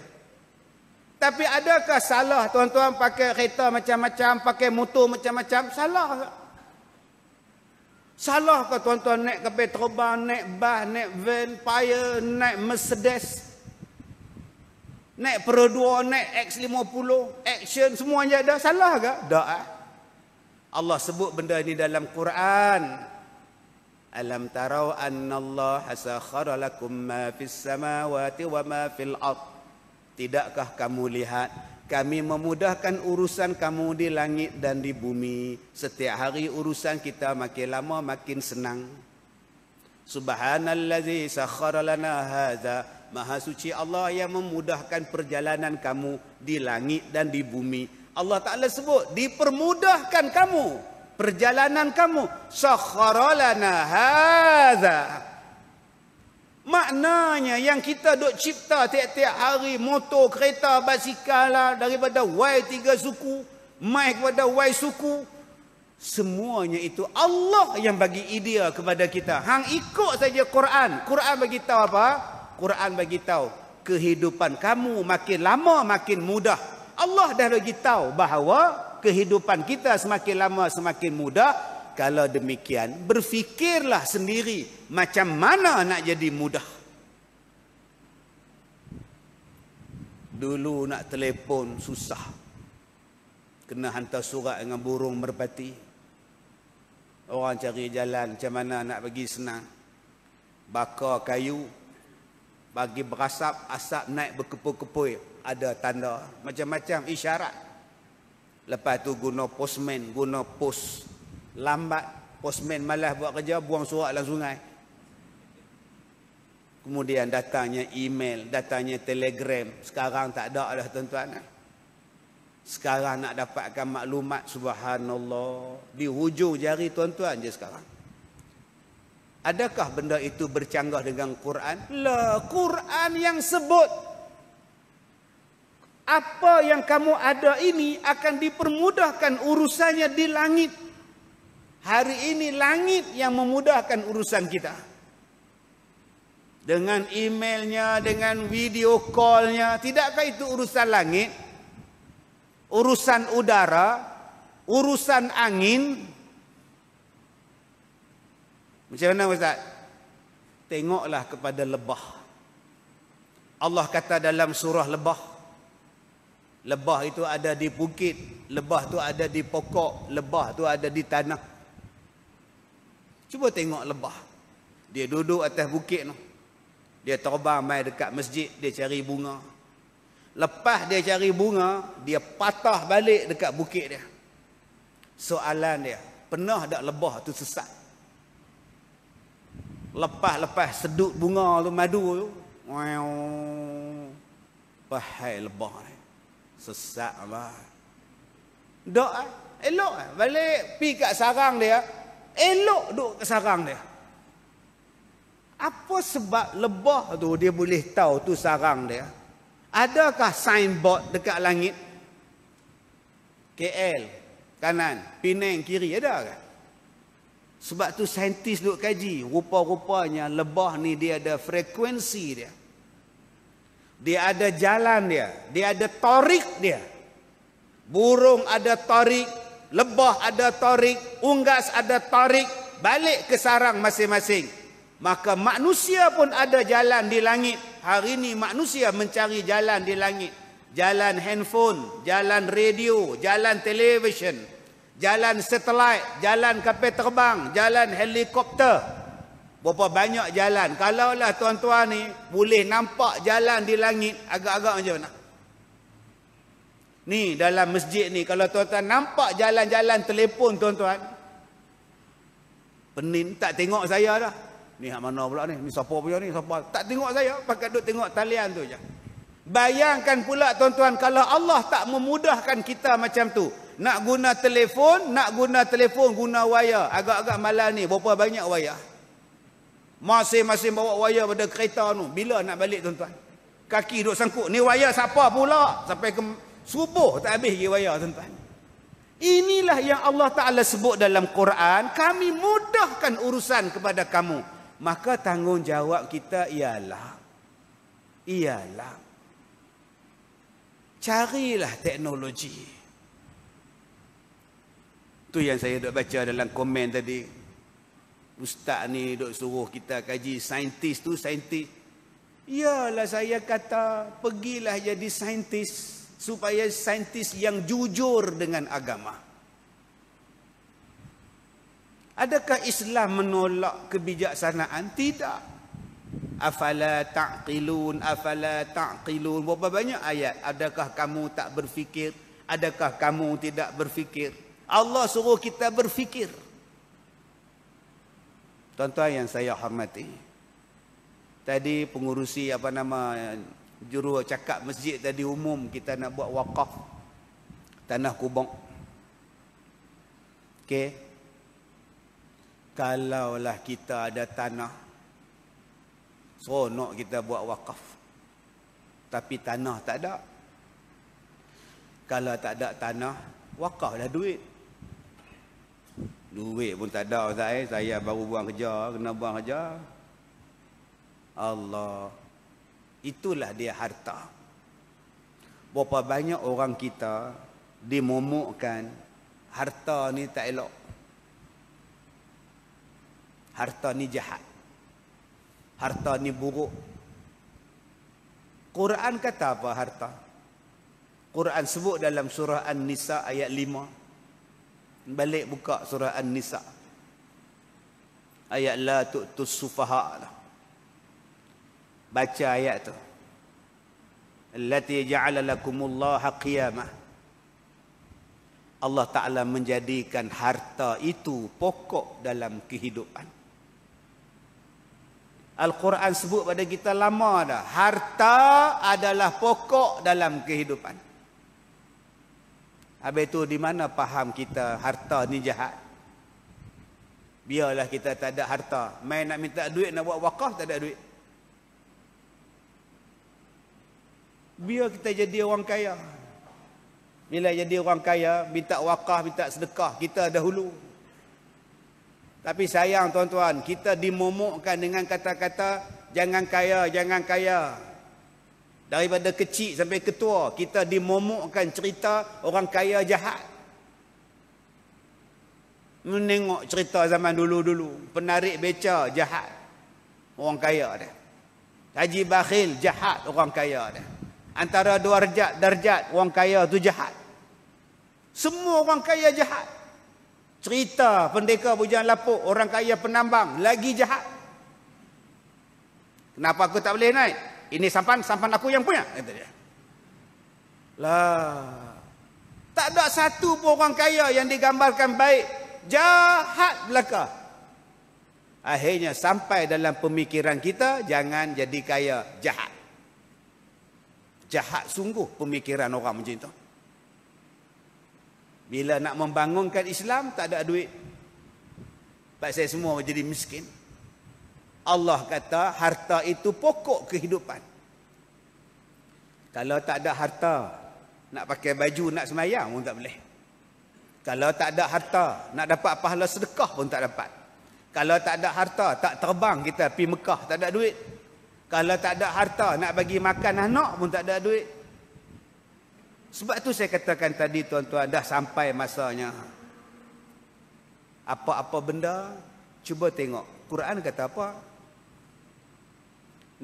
Tapi adakah salah tuan-tuan pakai kereta macam-macam, pakai motor macam-macam? Salah ke? Salah ke tuan-tuan naik kapal terbang, naik bas, naik van, Vampire, naik Mercedes, naik Pro 2, naik X50, Action, semuanya ada? Salah ke? Tak. Allah sebut benda ini dalam Quran. Alam tarau annallaha sakhara lakum ma fis samawati wa ma fil ard. Tidakkah kamu lihat kami memudahkan urusan kamu di langit dan di bumi. Setiap hari urusan kita makin lama makin senang. Subhanallazi sakhara lana hadza. Maha suci Allah yang memudahkan perjalanan kamu di langit dan di bumi. Allah Ta'ala sebut dipermudahkan kamu perjalanan kamu. Sakhara lana hadza. Maknanya yang kita duk cipta tiap-tiap hari, motor, kereta, basikal lah, daripada Y3 suku, mai kepada Y suku, semuanya itu Allah yang bagi idea kepada kita. Hang ikut saja Quran. Quran bagi tahu apa? Quran bagi tahu kehidupan kamu makin lama makin mudah. Allah dah bagi tahu bahawa kehidupan kita semakin lama semakin mudah. Kalau demikian, berfikirlah sendiri macam mana nak jadi mudah. Dulu nak telefon susah. Kena hantar surat dengan burung merpati. Orang cari jalan macam mana nak bagi senang. Bakar kayu, bagi berasap, asap naik berkepul-kepul. Ada tanda, macam-macam isyarat. Lepas tu guna postman, guna pos. Lambat, postman malas buat kerja, buang surat dalam sungai. Kemudian datangnya email, datangnya telegram. Sekarang tak ada dah tuan-tuan. Sekarang nak dapatkan maklumat, subhanallah, di hujung jari tuan-tuan je sekarang. Adakah benda itu bercanggah dengan Quran? Lah, Quran yang sebut apa yang kamu ada ini akan dipermudahkan urusannya di langit. Hari ini langit yang memudahkan urusan kita. Dengan emailnya, dengan video callnya. Tidakkah itu urusan langit? Urusan udara? Urusan angin? Macam mana Ustaz? Tengoklah kepada lebah. Allah kata dalam surah lebah. Lebah itu ada di bukit. Lebah itu ada di pokok. Lebah itu ada di tanah. Cuba tengok lebah. Dia duduk atas bukit tu. Dia terbang mai dekat masjid, dia cari bunga. Lepas dia cari bunga, dia patah balik dekat bukit dia. Soalan dia, pernah tak lebah tu sesat? Lepas sedut bunga tu, madu tu, wahai lebah ni, sesat lah. Dok elok balik pi kat sarang dia. Elok duduk ke sarang dia. Apa sebab lebah tu dia boleh tahu tu sarang dia? Adakah signboard dekat langit? KL kanan, Penang kiri, ada kan? Sebab tu saintis duk kaji. Rupa-rupanya lebah ni dia ada frekuensi dia. Dia ada jalan dia. Dia ada torik dia. Burung ada torik, lebah ada tarik, unggas ada tarik, balik ke sarang masing-masing. Maka manusia pun ada jalan di langit. Hari ini manusia mencari jalan di langit. Jalan handphone, jalan radio, jalan televisyen, jalan satelit, jalan kapal terbang, jalan helikopter. Berapa banyak jalan. Kalaulah tuan-tuan ni boleh nampak jalan di langit, agak-agak macam mana? Ni dalam masjid ni, kalau tuan-tuan nampak jalan-jalan telefon tuan-tuan, pening tak tengok saya dah. Ni hak mana pula ni? Ni siapa punya ni? Siapa? Tak tengok saya, pakai duk tengok talian tu je. Bayangkan pula tuan-tuan, kalau Allah tak memudahkan kita macam tu, nak guna telefon guna wayar. Agak-agak malam ni berapa banyak wayar. Masing-masing bawa wayar pada kereta tu. Bila nak balik tuan-tuan? Kaki duk sangkut. Ni wayar siapa pula? Sampai ke subuh tak habis lagi wayar tuan-tuan. Inilah yang Allah Ta'ala sebut dalam Quran. Kami mudahkan urusan kepada kamu. Maka tanggungjawab kita ialah carilah teknologi. Tu yang saya duk baca dalam komen tadi. Ustaz ni duk suruh kita kaji saintis tu saintis. Yalah saya kata pergilah jadi saintis supaya saintis yang jujur dengan agama. Adakah Islam menolak kebijaksanaan? Tidak. Afala ta'qilun, afala ta'qilun. Berapa banyak ayat? Adakah kamu tak berfikir? Adakah kamu tidak berfikir? Allah suruh kita berfikir. Tuan-tuan yang saya hormati, tadi pengurusi juru cakap masjid tadi umum kita nak buat wakaf tanah kubang. Okey. Kalaulah kita ada tanah, seronok kita buat wakaf. Tapi tanah tak ada. Kalau tak ada tanah, wakaf dah duit. Duit pun tak ada Ustaz. Saya baru buang kerja, kena buang kerja. Allah. Itulah dia harta. Berapa banyak orang kita dimomokkan harta ni tak elok. Harta ni jahat. Harta ni buruk. Quran kata apa harta? Quran sebut dalam surah An-Nisa ayat 5. Balik buka surah An-Nisa. Ayat la tu'tus sufaha. Baca ayat tu. Allati ja'ala lakumullaha qiyamah. Allah Ta'ala menjadikan harta itu pokok dalam kehidupan. Al-Quran sebut pada kita lama dah. Harta adalah pokok dalam kehidupan. Habis itu di mana faham kita harta ni jahat? Biarlah kita tak ada harta. Main nak minta duit, nak buat wakaf, tak ada duit. Biar kita jadi orang kaya. Bila jadi orang kaya, minta wakaf, minta sedekah, kita dahulu. Tapi sayang tuan-tuan, kita dimomokkan dengan kata-kata jangan kaya, jangan kaya. Daripada kecil sampai ketua, kita dimomokkan cerita orang kaya jahat. Menengok cerita zaman dulu-dulu, penarik beca jahat, orang kaya dia. Haji bakhil jahat, orang kaya dia. Antara dua darjat orang kaya tu jahat. Semua orang kaya jahat. Cerita pendekar bujang lapuk, orang kaya penambang, lagi jahat. Kenapa aku tak boleh naik? Ini sampan aku yang punya, kata dia. Lah, tak ada satu pun orang kaya yang digambarkan baik. Jahat belaka. Akhirnya sampai dalam pemikiran kita, jangan jadi kaya, jahat. Jahat sungguh pemikiran orang macam itu. Bila nak membangunkan Islam, tak ada duit. Pasal semua jadi miskin. Allah kata harta itu pokok kehidupan. Kalau tak ada harta, nak pakai baju, nak semayang pun tak boleh. Kalau tak ada harta, nak dapat pahala sedekah pun tak dapat. Kalau tak ada harta, tak terbang kita pergi Mekah, tak ada duit. Kalau tak ada harta, nak bagi makan anak pun tak ada duit. Sebab tu saya katakan tadi tuan-tuan, dah sampai masanya Apa-apa benda, cuba tengok. Quran kata apa?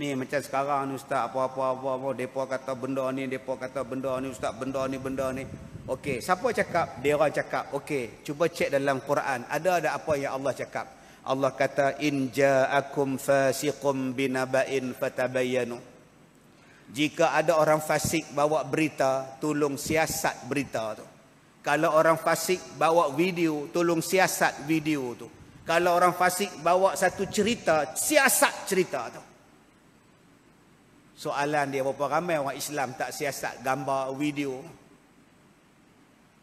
Ni macam sekarang ni ustaz, apa-apa, mereka kata benda ni, mereka kata benda ni, ustaz, benda ni. Okey, siapa cakap? Dia orang cakap. Okey, cuba cek dalam Quran. Ada apa yang Allah cakap? Allah kata, in ja'akum fasiqum binaba'in fatabayyanu. Jika ada orang fasik bawa berita, tolong siasat berita tu. Kalau orang fasik bawa video, tolong siasat video tu. Kalau orang fasik bawa satu cerita, siasat cerita tu. Soalan dia, berapa ramai orang Islam tak siasat gambar, video?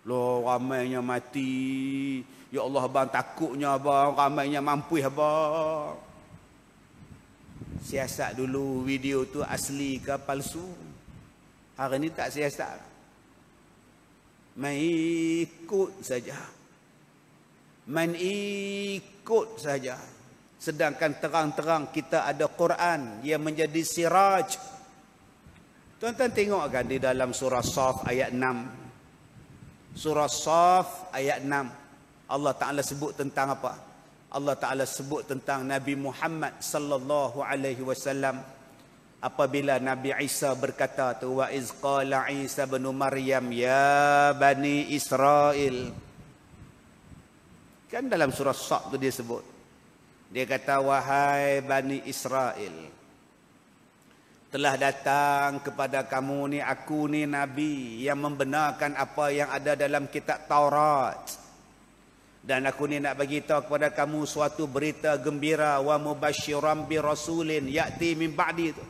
Loh, ramainya mati. Ya Allah abang, takutnya abang, ramainya mampu abang. Siasat dulu video tu asli ke palsu. Hari ni tak siasat. Main ikut saja. Main ikut saja. Sedangkan terang-terang kita ada Quran yang menjadi siraj. Tuan-tuan tengok kan di dalam surah Saf ayat 6. Surah Saf ayat 6. Allah Ta'ala sebut tentang apa? Allah Ta'ala sebut tentang Nabi Muhammad sallallahu alaihi wasallam. Apabila Nabi Isa berkata tu, wa iz qala Isa bin Maryam ya bani Israel. Kan dalam surah Saf tu dia sebut. Dia kata, wahai bani Israel, telah datang kepada kamu ni, aku ni Nabi yang membenarkan apa yang ada dalam kitab Taurat. Dan aku ni nak bagi tahu kepada kamu suatu berita gembira, wa mubasyiran bi rasulin ya'ti min ba'di tu.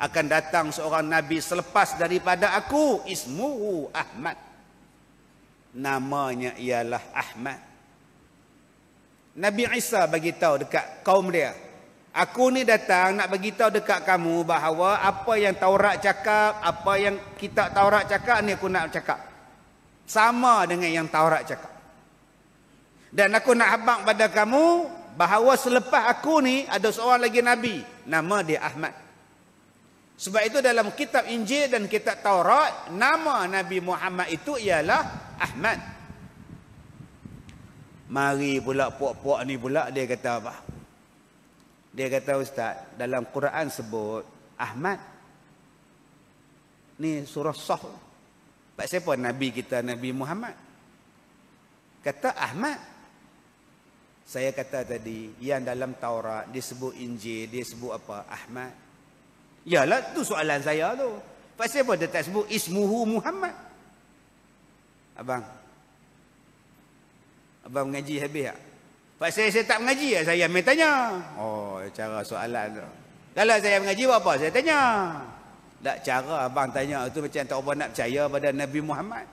Akan datang seorang Nabi selepas daripada aku, ismuhu Ahmad. Namanya ialah Ahmad. Nabi Isa bagi tahu dekat kaum dia, aku ni datang nak bagi tahu dekat kamu bahawa apa yang Taurat cakap, apa yang kitab Taurat cakap ni aku nak cakap. Sama dengan yang Taurat cakap. Dan aku nak habaq pada kamu bahawa selepas aku ni ada seorang lagi Nabi. Nama dia Ahmad. Sebab itu dalam kitab Injil dan kitab Taurat, nama Nabi Muhammad itu ialah Ahmad. Mari pula puak-puak ni pula dia kata apa? Dia kata, ustaz, dalam Quran sebut Ahmad. Ni surah Saf. Pak siapa Nabi kita, Nabi Muhammad? Kata Ahmad. Saya kata tadi, yang dalam Taurat disebut Injil, dia sebut apa? Ahmad. Yalah, tu soalan saya tu. Pak siapa dia tak sebut ismuhu Muhammad? Abang mengaji habis tak? Pak saya tak mengaji ya, saya main tanya. Oh, cara soalan tu. Kalau saya mengaji buat apa? Saya tanya. Tak, cara abang tanya itu macam tak apa nak percaya pada Nabi Muhammad.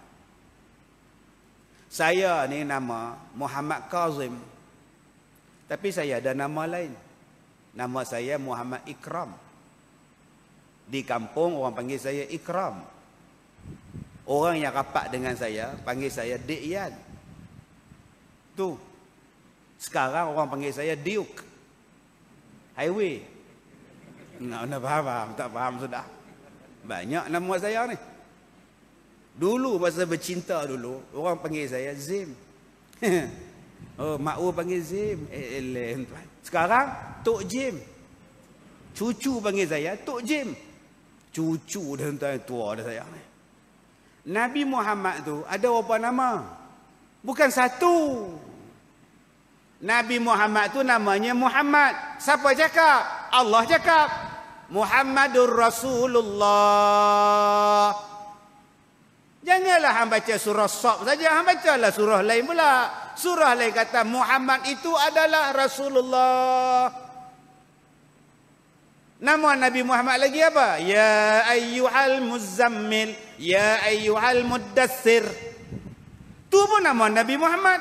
Saya ni nama Muhammad Kazim. Tapi saya ada nama lain. Nama saya Muhammad Ikram. Di kampung orang panggil saya Ikram. Orang yang rapat dengan saya panggil saya Dik Yan. Tu. Sekarang orang panggil saya Duke. Highway. Nak faham? Tak faham sudah. Banyak nama saya ni. Dulu masa bercinta dulu, orang panggil saya Zim. Oh, mak panggil Zim. Sekarang Tok Jim. Cucu panggil saya Tok Jim. Cucu dah tua dah saya ni. Nabi Muhammad tu ada berapa nama? Bukan satu. Nabi Muhammad tu namanya Muhammad. Siapa cakap? Allah cakap. Muhammadur Rasulullah. Janganlah hang baca surah Saf saja, hang bacalah surah lain pula. Surah lain kata Muhammad itu adalah Rasulullah. Nama Nabi Muhammad lagi apa? Ya ayyuhal muzammil, ya ayyuhal muddathir. Tu pun nama Nabi Muhammad.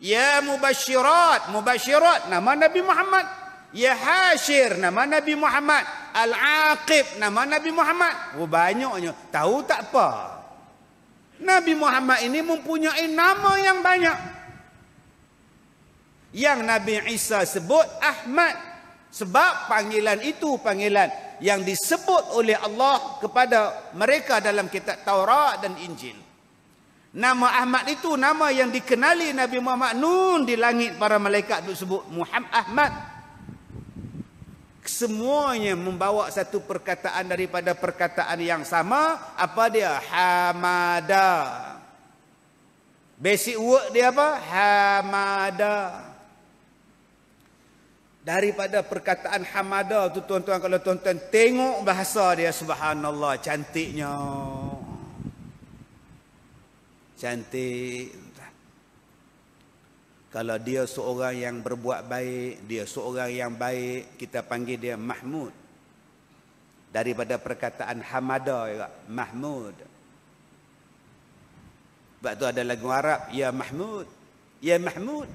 Ya mubasyirat, mubasyirat nama Nabi Muhammad. Ya Hashir nama Nabi Muhammad. Al-Aqib nama Nabi Muhammad. Oh, banyaknya. Tahu tak apa? Nabi Muhammad ini mempunyai nama yang banyak. Yang Nabi Isa sebut Ahmad. Sebab panggilan itu panggilan yang disebut oleh Allah kepada mereka dalam kitab Taurat dan Injil. Nama Ahmad itu nama yang dikenali Nabi Muhammad. Nun di langit para malaikat itu sebut Muhammad Ahmad. Semuanya membawa satu perkataan daripada perkataan yang sama. Apa dia? Hamada. Basic word dia apa? Hamada. Daripada perkataan hamada tu tuan-tuan, kalau tuan-tuan tengok bahasa dia, subhanallah, cantiknya. Cantik. Kalau dia seorang yang berbuat baik, dia seorang yang baik, kita panggil dia Mahmud. Daripada perkataan hamada juga, Mahmud. Sebab tu ada lagu Arab, ya Mahmud, ya Mahmud.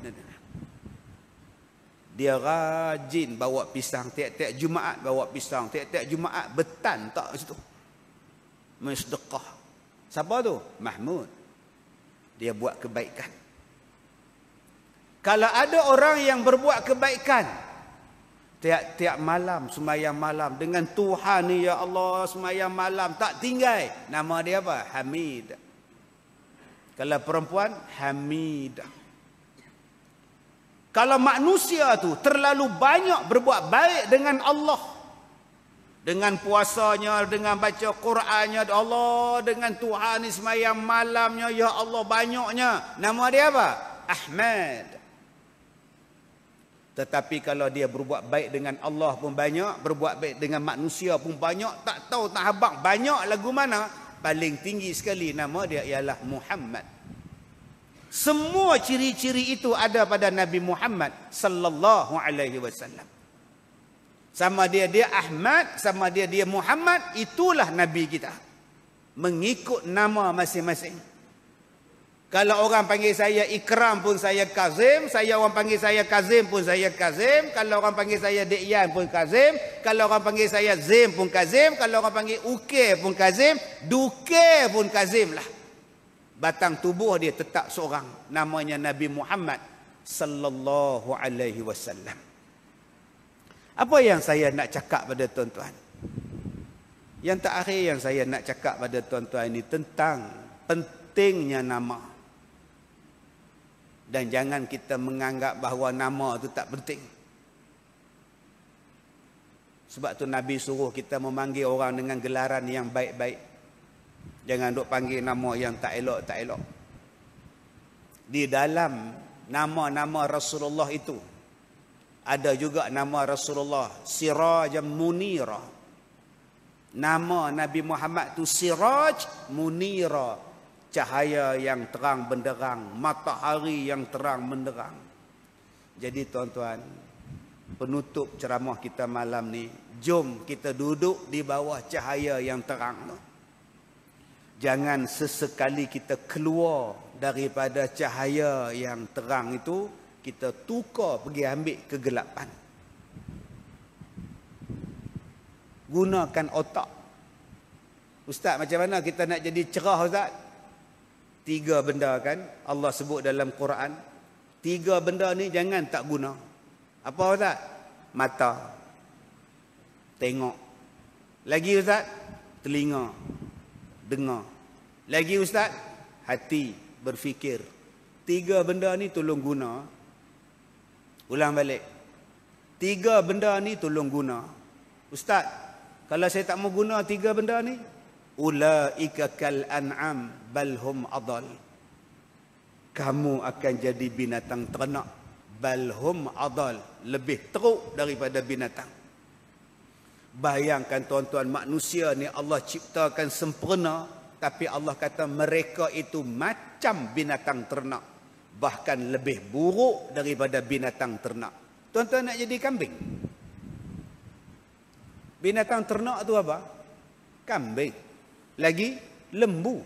Dia rajin bawa pisang tiap-tiap Jumaat, bawa pisang tiap-tiap Jumaat, betan tak situ. Mensedekah. Siapa tu? Mahmud. Dia buat kebaikan. Kalau ada orang yang berbuat kebaikan, tiap-tiap malam, sembahyang malam dengan Tuhan ni, ya Allah, sembahyang malam tak tinggal. Nama dia apa? Hamid. Kalau perempuan, Hamidah. Kalau manusia tu terlalu banyak berbuat baik dengan Allah, dengan puasanya, dengan baca Qurannya, Allah, dengan Tuhan ni sembahyang malamnya, ya Allah, banyaknya. Nama dia apa? Ahmad. Tetapi kalau dia berbuat baik dengan Allah pun banyak, berbuat baik dengan manusia pun banyak, tak tahu tak habaq banyak lagu mana, paling tinggi sekali nama dia ialah Muhammad. Semua ciri-ciri itu ada pada Nabi Muhammad sallallahu alaihi wasallam. Sama dia Ahmad, sama dia Muhammad, itulah Nabi kita. Mengikut nama masing-masing. Kalau orang panggil saya Ikram pun saya Kazim, orang panggil saya Kazim pun saya Kazim, kalau orang panggil saya Dikyan pun Kazim, kalau orang panggil saya Zim pun Kazim, kalau orang panggil Uke pun Kazim, Duke pun Kazim lah. Batang tubuh dia tetap seorang, namanya Nabi Muhammad sallallahu alaihi wasallam. Apa yang saya nak cakap pada tuan-tuan? Yang terakhir yang saya nak cakap pada tuan-tuan ini tentang pentingnya nama. Dan jangan kita menganggap bahawa nama itu tak penting. Sebab tu Nabi suruh kita memanggil orang dengan gelaran yang baik-baik. Jangan duk panggil nama yang tak elok-tak elok. Di dalam nama-nama Rasulullah itu ada juga nama Rasulullah Sirajam Munira. Nama Nabi Muhammad tu Siraj Munira, cahaya yang terang benderang, matahari yang terang benderang. Jadi tuan-tuan, penutup ceramah kita malam ni, jom kita duduk di bawah cahaya yang terang tu. Jangan sesekali kita keluar daripada cahaya yang terang itu, kita tukar pergi ambil kegelapan. Gunakan otak. Ustaz, macam mana kita nak jadi cerah, Ustaz? 3 benda kan Allah sebut dalam Quran. 3 benda ni jangan tak guna. Apa, Ustaz? Mata, tengok. Lagi, Ustaz? Telinga, dengar. Lagi, Ustaz? Hati, berfikir. 3 benda ni tolong guna. Ulang balik. 3 benda ni tolong guna. Ustaz, kalau saya tak mau guna 3 benda ni, ulaika kal an'am balhum adal. Kamu akan jadi binatang ternak. Balhum adal, lebih teruk daripada binatang. Bayangkan tuan-tuan, manusia ni Allah ciptakan sempurna, tapi Allah kata mereka itu macam binatang ternak, bahkan lebih buruk daripada binatang ternak. Tuan-tuan nak jadi kambing? Binatang ternak tu apa? Kambing. Lagi lembu.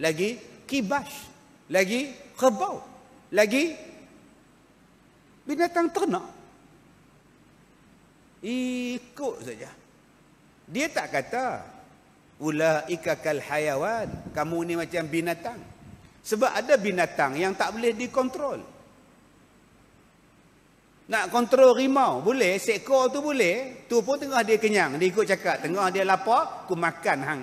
Lagi kibas. Lagi kerbau. Lagi binatang ternak. Ikut saja. Dia tak kata ulaika kal hayawan, kamu ni macam binatang. Sebab ada binatang yang tak boleh dikontrol. Nak kontrol rimau boleh, seekor tu boleh, tu pun tengah dia kenyang, dia ikut cakap, tengah dia lapar, aku makan hang.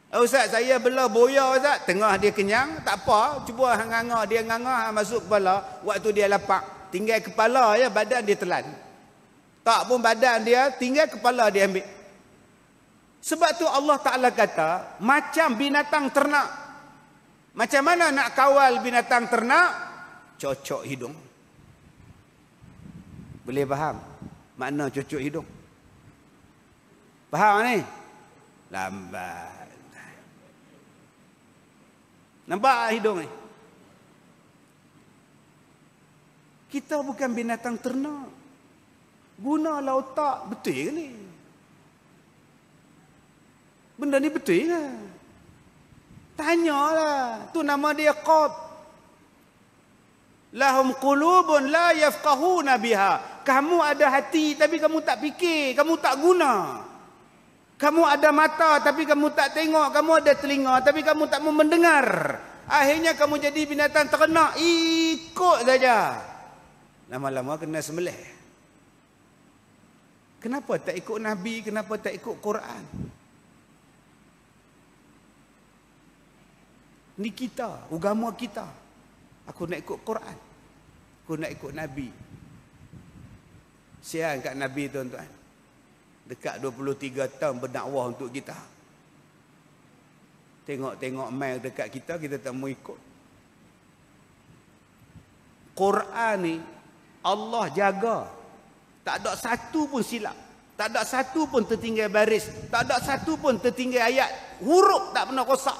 Ustaz, saya bela boya Ustaz. Tengah dia kenyang, tak apa. Cuba nganga, dia nganga masuk kepala. Waktu dia lapak, tinggal kepala ya, badan dia telan. Tak pun badan dia, tinggal kepala dia ambil. Sebab tu Allah Ta'ala kata, macam binatang ternak. Macam mana nak kawal binatang ternak? Cocok hidung. Boleh faham makna cocok hidung? Faham ni? Lambat. Nampak hidung ni? Kita bukan binatang ternak. Gunalah otak. Betul ke ni? Benda ni betul ke? Tanyalah. Tu nama dia qab. Lahum qulubun la yafqahuna biha. Kamu ada hati tapi kamu tak fikir, kamu tak guna. Kamu ada mata tapi kamu tak tengok, kamu ada telinga tapi kamu tak mau mendengar. Akhirnya kamu jadi binatang ternak, ikut saja. Lama-lama kena sembelih. Kenapa tak ikut Nabi, kenapa tak ikut Quran? Ni kita, agama kita. Aku nak ikut Quran. Aku nak ikut Nabi. Sian kat Nabi tuan-tuan. Dekat 23 tahun berdakwah untuk kita. Tengok-tengok mai dekat kita, kita tak mau ikut. Quran ni Allah jaga. Tak ada satu pun silap. Tak ada satu pun tertinggal baris. Tak ada satu pun tertinggal ayat. Huruf tak pernah rosak.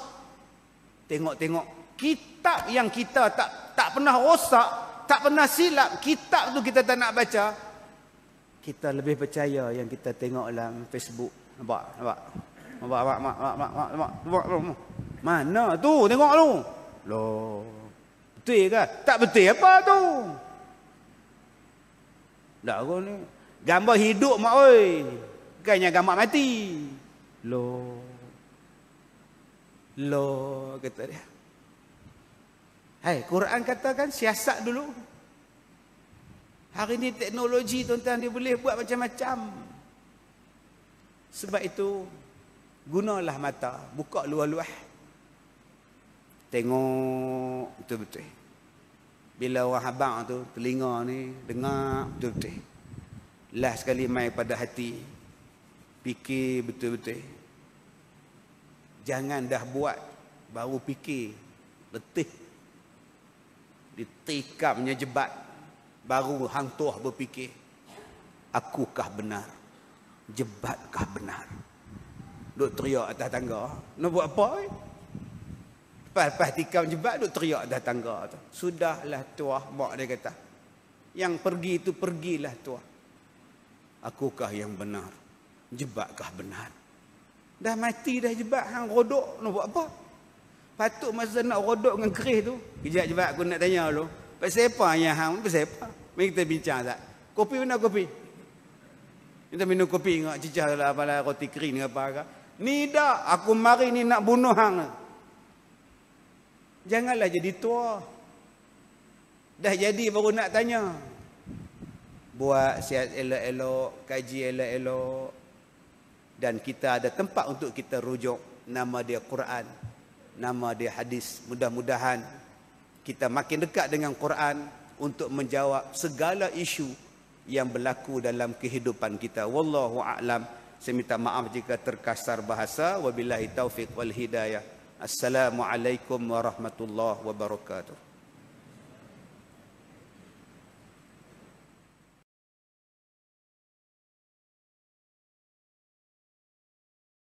Tengok-tengok. Kitab yang kita tak pernah rosak, tak pernah silap. Kitab tu kita tak nak baca. Kita lebih percaya yang kita tengok dalam Facebook. Nampak? Mana tu? Tengok tu. Loh. Betul ke? Tak betul apa tu? Tak kau ni. Gambar hidup mak oi. Bukannya gambar mati. Loh. Kata dia. Hai, Quran katakan siasat dulu. Hari ni teknologi tuan-tuan dia boleh buat macam-macam. Sebab itu gunalah mata, buka luar-luar. Tengok betul-betul. Bila orang abang tu telinga ni dengar betul-betul. Last sekali mai pada hati. Fikir betul-betul. Jangan dah buat baru fikir. Letih. Ditikamnya jebat. Baru hang tuah berfikir, akukah benar? Jebatkah benar? Duk teriak atas tangga. Nak buat apa? Lepas tikam jebat, duk teriak atas tangga tu. Sudahlah tuah, mak dia kata. Yang pergi itu pergilah tuah. Akukah yang benar? Jebatkah benar? Dah mati dah jebat, hang rodok. Nak buat apa? Patut masa nak rodok dengan keris tu. Kejap jebat aku nak tanya lu. Pasal apa yang hang? Pasal apa? Mari kita bincang tak? Kopi mana kopi? Kita minum kopi ngak cicah lah apalah roti kering apa ke? Ni dah aku mari ni nak bunuh hang. Janganlah jadi tua. Dah jadi baru nak tanya. Buat sihat elok-elok, kaji elok-elok. Dan kita ada tempat untuk kita rujuk. Nama dia Quran. Nama dia hadis. Mudah-mudahan kita makin dekat dengan Quran untuk menjawab segala isu yang berlaku dalam kehidupan kita. Wallahu a'lam. Saya minta maaf jika terkasar bahasa. Wabillahi taufiq wal hidayah. Assalamualaikum warahmatullahi wabarakatuh.